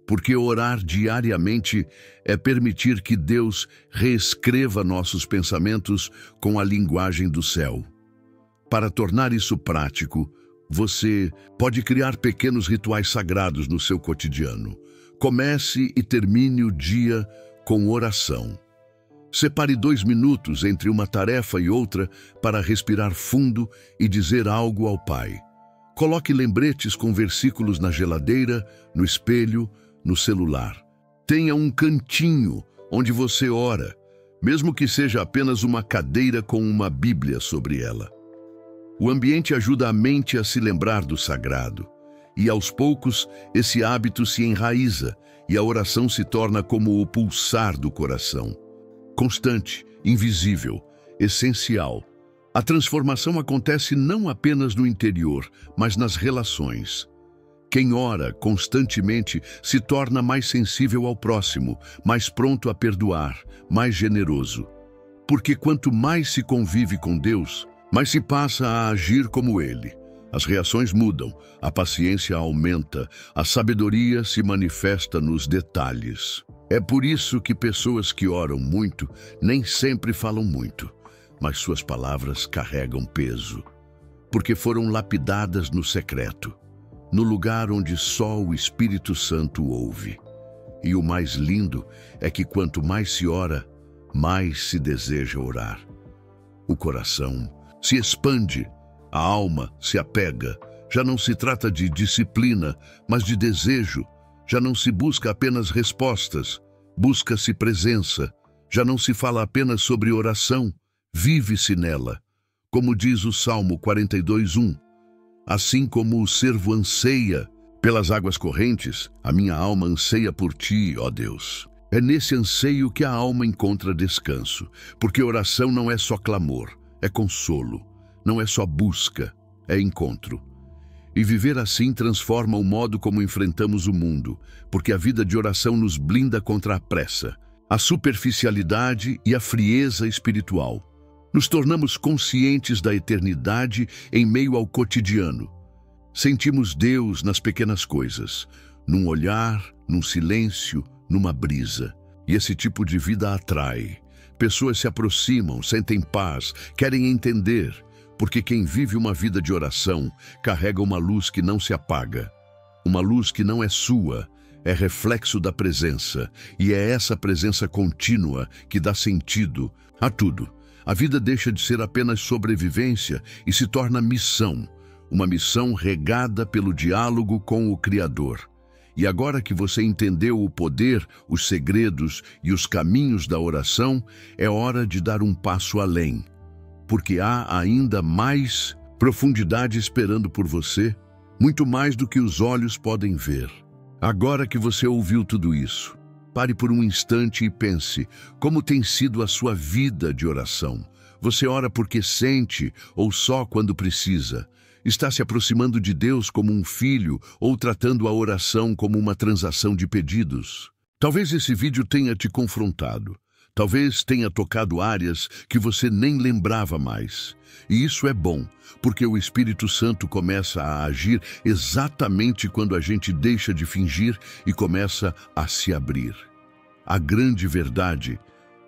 Porque orar diariamente é permitir que Deus reescreva nossos pensamentos com a linguagem do céu. Para tornar isso prático, você pode criar pequenos rituais sagrados no seu cotidiano. Comece e termine o dia com oração. Separe 2 minutos entre uma tarefa e outra para respirar fundo e dizer algo ao Pai. Coloque lembretes com versículos na geladeira, no espelho, no celular. Tenha um cantinho onde você ora, mesmo que seja apenas uma cadeira com uma Bíblia sobre ela. O ambiente ajuda a mente a se lembrar do sagrado, e aos poucos esse hábito se enraiza e a oração se torna como o pulsar do coração. Constante, invisível, essencial. A transformação acontece não apenas no interior, mas nas relações. Quem ora constantemente se torna mais sensível ao próximo, mais pronto a perdoar, mais generoso. Porque quanto mais se convive com Deus, mais se passa a agir como Ele. As reações mudam, a paciência aumenta, a sabedoria se manifesta nos detalhes. É por isso que pessoas que oram muito nem sempre falam muito, mas suas palavras carregam peso, porque foram lapidadas no secreto, no lugar onde só o Espírito Santo ouve. E o mais lindo é que quanto mais se ora, mais se deseja orar. O coração se expande, a alma se apega. Já não se trata de disciplina, mas de desejo. Já não se busca apenas respostas, busca-se presença. Já não se fala apenas sobre oração, vive-se nela. Como diz o Salmo 42:1, assim como o cervo anseia pelas águas correntes, a minha alma anseia por ti, ó Deus. É nesse anseio que a alma encontra descanso, porque oração não é só clamor, é consolo, não é só busca, é encontro. E viver assim transforma o modo como enfrentamos o mundo, porque a vida de oração nos blinda contra a pressa, a superficialidade e a frieza espiritual. Nos tornamos conscientes da eternidade em meio ao cotidiano. Sentimos Deus nas pequenas coisas, num olhar, num silêncio, numa brisa. E esse tipo de vida atrai. Pessoas se aproximam, sentem paz, querem entender, porque quem vive uma vida de oração carrega uma luz que não se apaga. Uma luz que não é sua, é reflexo da presença, e é essa presença contínua que dá sentido a tudo. A vida deixa de ser apenas sobrevivência e se torna missão, uma missão regada pelo diálogo com o Criador. E agora que você entendeu o poder, os segredos e os caminhos da oração, é hora de dar um passo além, porque há ainda mais profundidade esperando por você, muito mais do que os olhos podem ver. Agora que você ouviu tudo isso, pare por um instante e pense como tem sido a sua vida de oração. Você ora porque sente ou só quando precisa? Está se aproximando de Deus como um filho ou tratando a oração como uma transação de pedidos? Talvez esse vídeo tenha te confrontado. Talvez tenha tocado áreas que você nem lembrava mais. E isso é bom, porque o Espírito Santo começa a agir exatamente quando a gente deixa de fingir e começa a se abrir. A grande verdade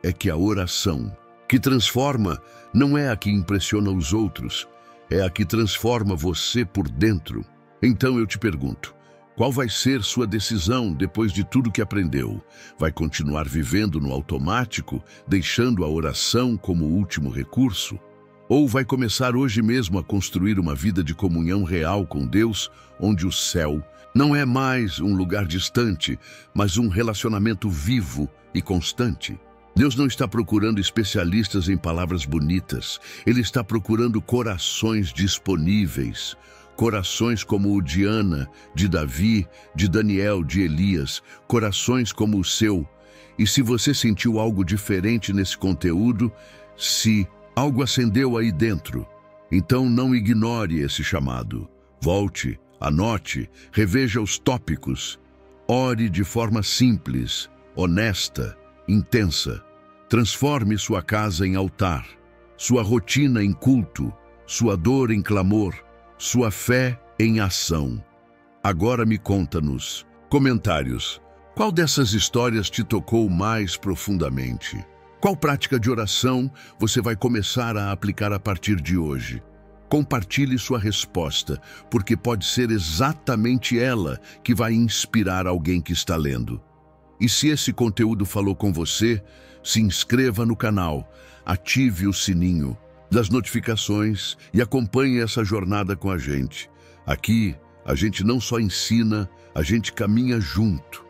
é que a oração que transforma não é a que impressiona os outros, é a que transforma você por dentro. Então eu te pergunto, qual vai ser sua decisão depois de tudo que aprendeu? Vai continuar vivendo no automático, deixando a oração como último recurso? Ou vai começar hoje mesmo a construir uma vida de comunhão real com Deus, onde o céu não é mais um lugar distante, mas um relacionamento vivo e constante? Deus não está procurando especialistas em palavras bonitas. Ele está procurando corações disponíveis. Corações como o de Ana, de Davi, de Daniel, de Elias. Corações como o seu. E se você sentiu algo diferente nesse conteúdo, se algo acendeu aí dentro, então não ignore esse chamado. Volte, anote, reveja os tópicos. Ore de forma simples, honesta, intensa. Transforme sua casa em altar, sua rotina em culto, sua dor em clamor, sua fé em ação. Agora me conta nos comentários, qual dessas histórias te tocou mais profundamente? Qual prática de oração você vai começar a aplicar a partir de hoje? Compartilhe sua resposta, porque pode ser exatamente ela que vai inspirar alguém que está lendo. E se esse conteúdo falou com você, se inscreva no canal, ative o sininho das notificações e acompanhe essa jornada com a gente. Aqui, a gente não só ensina, a gente caminha junto.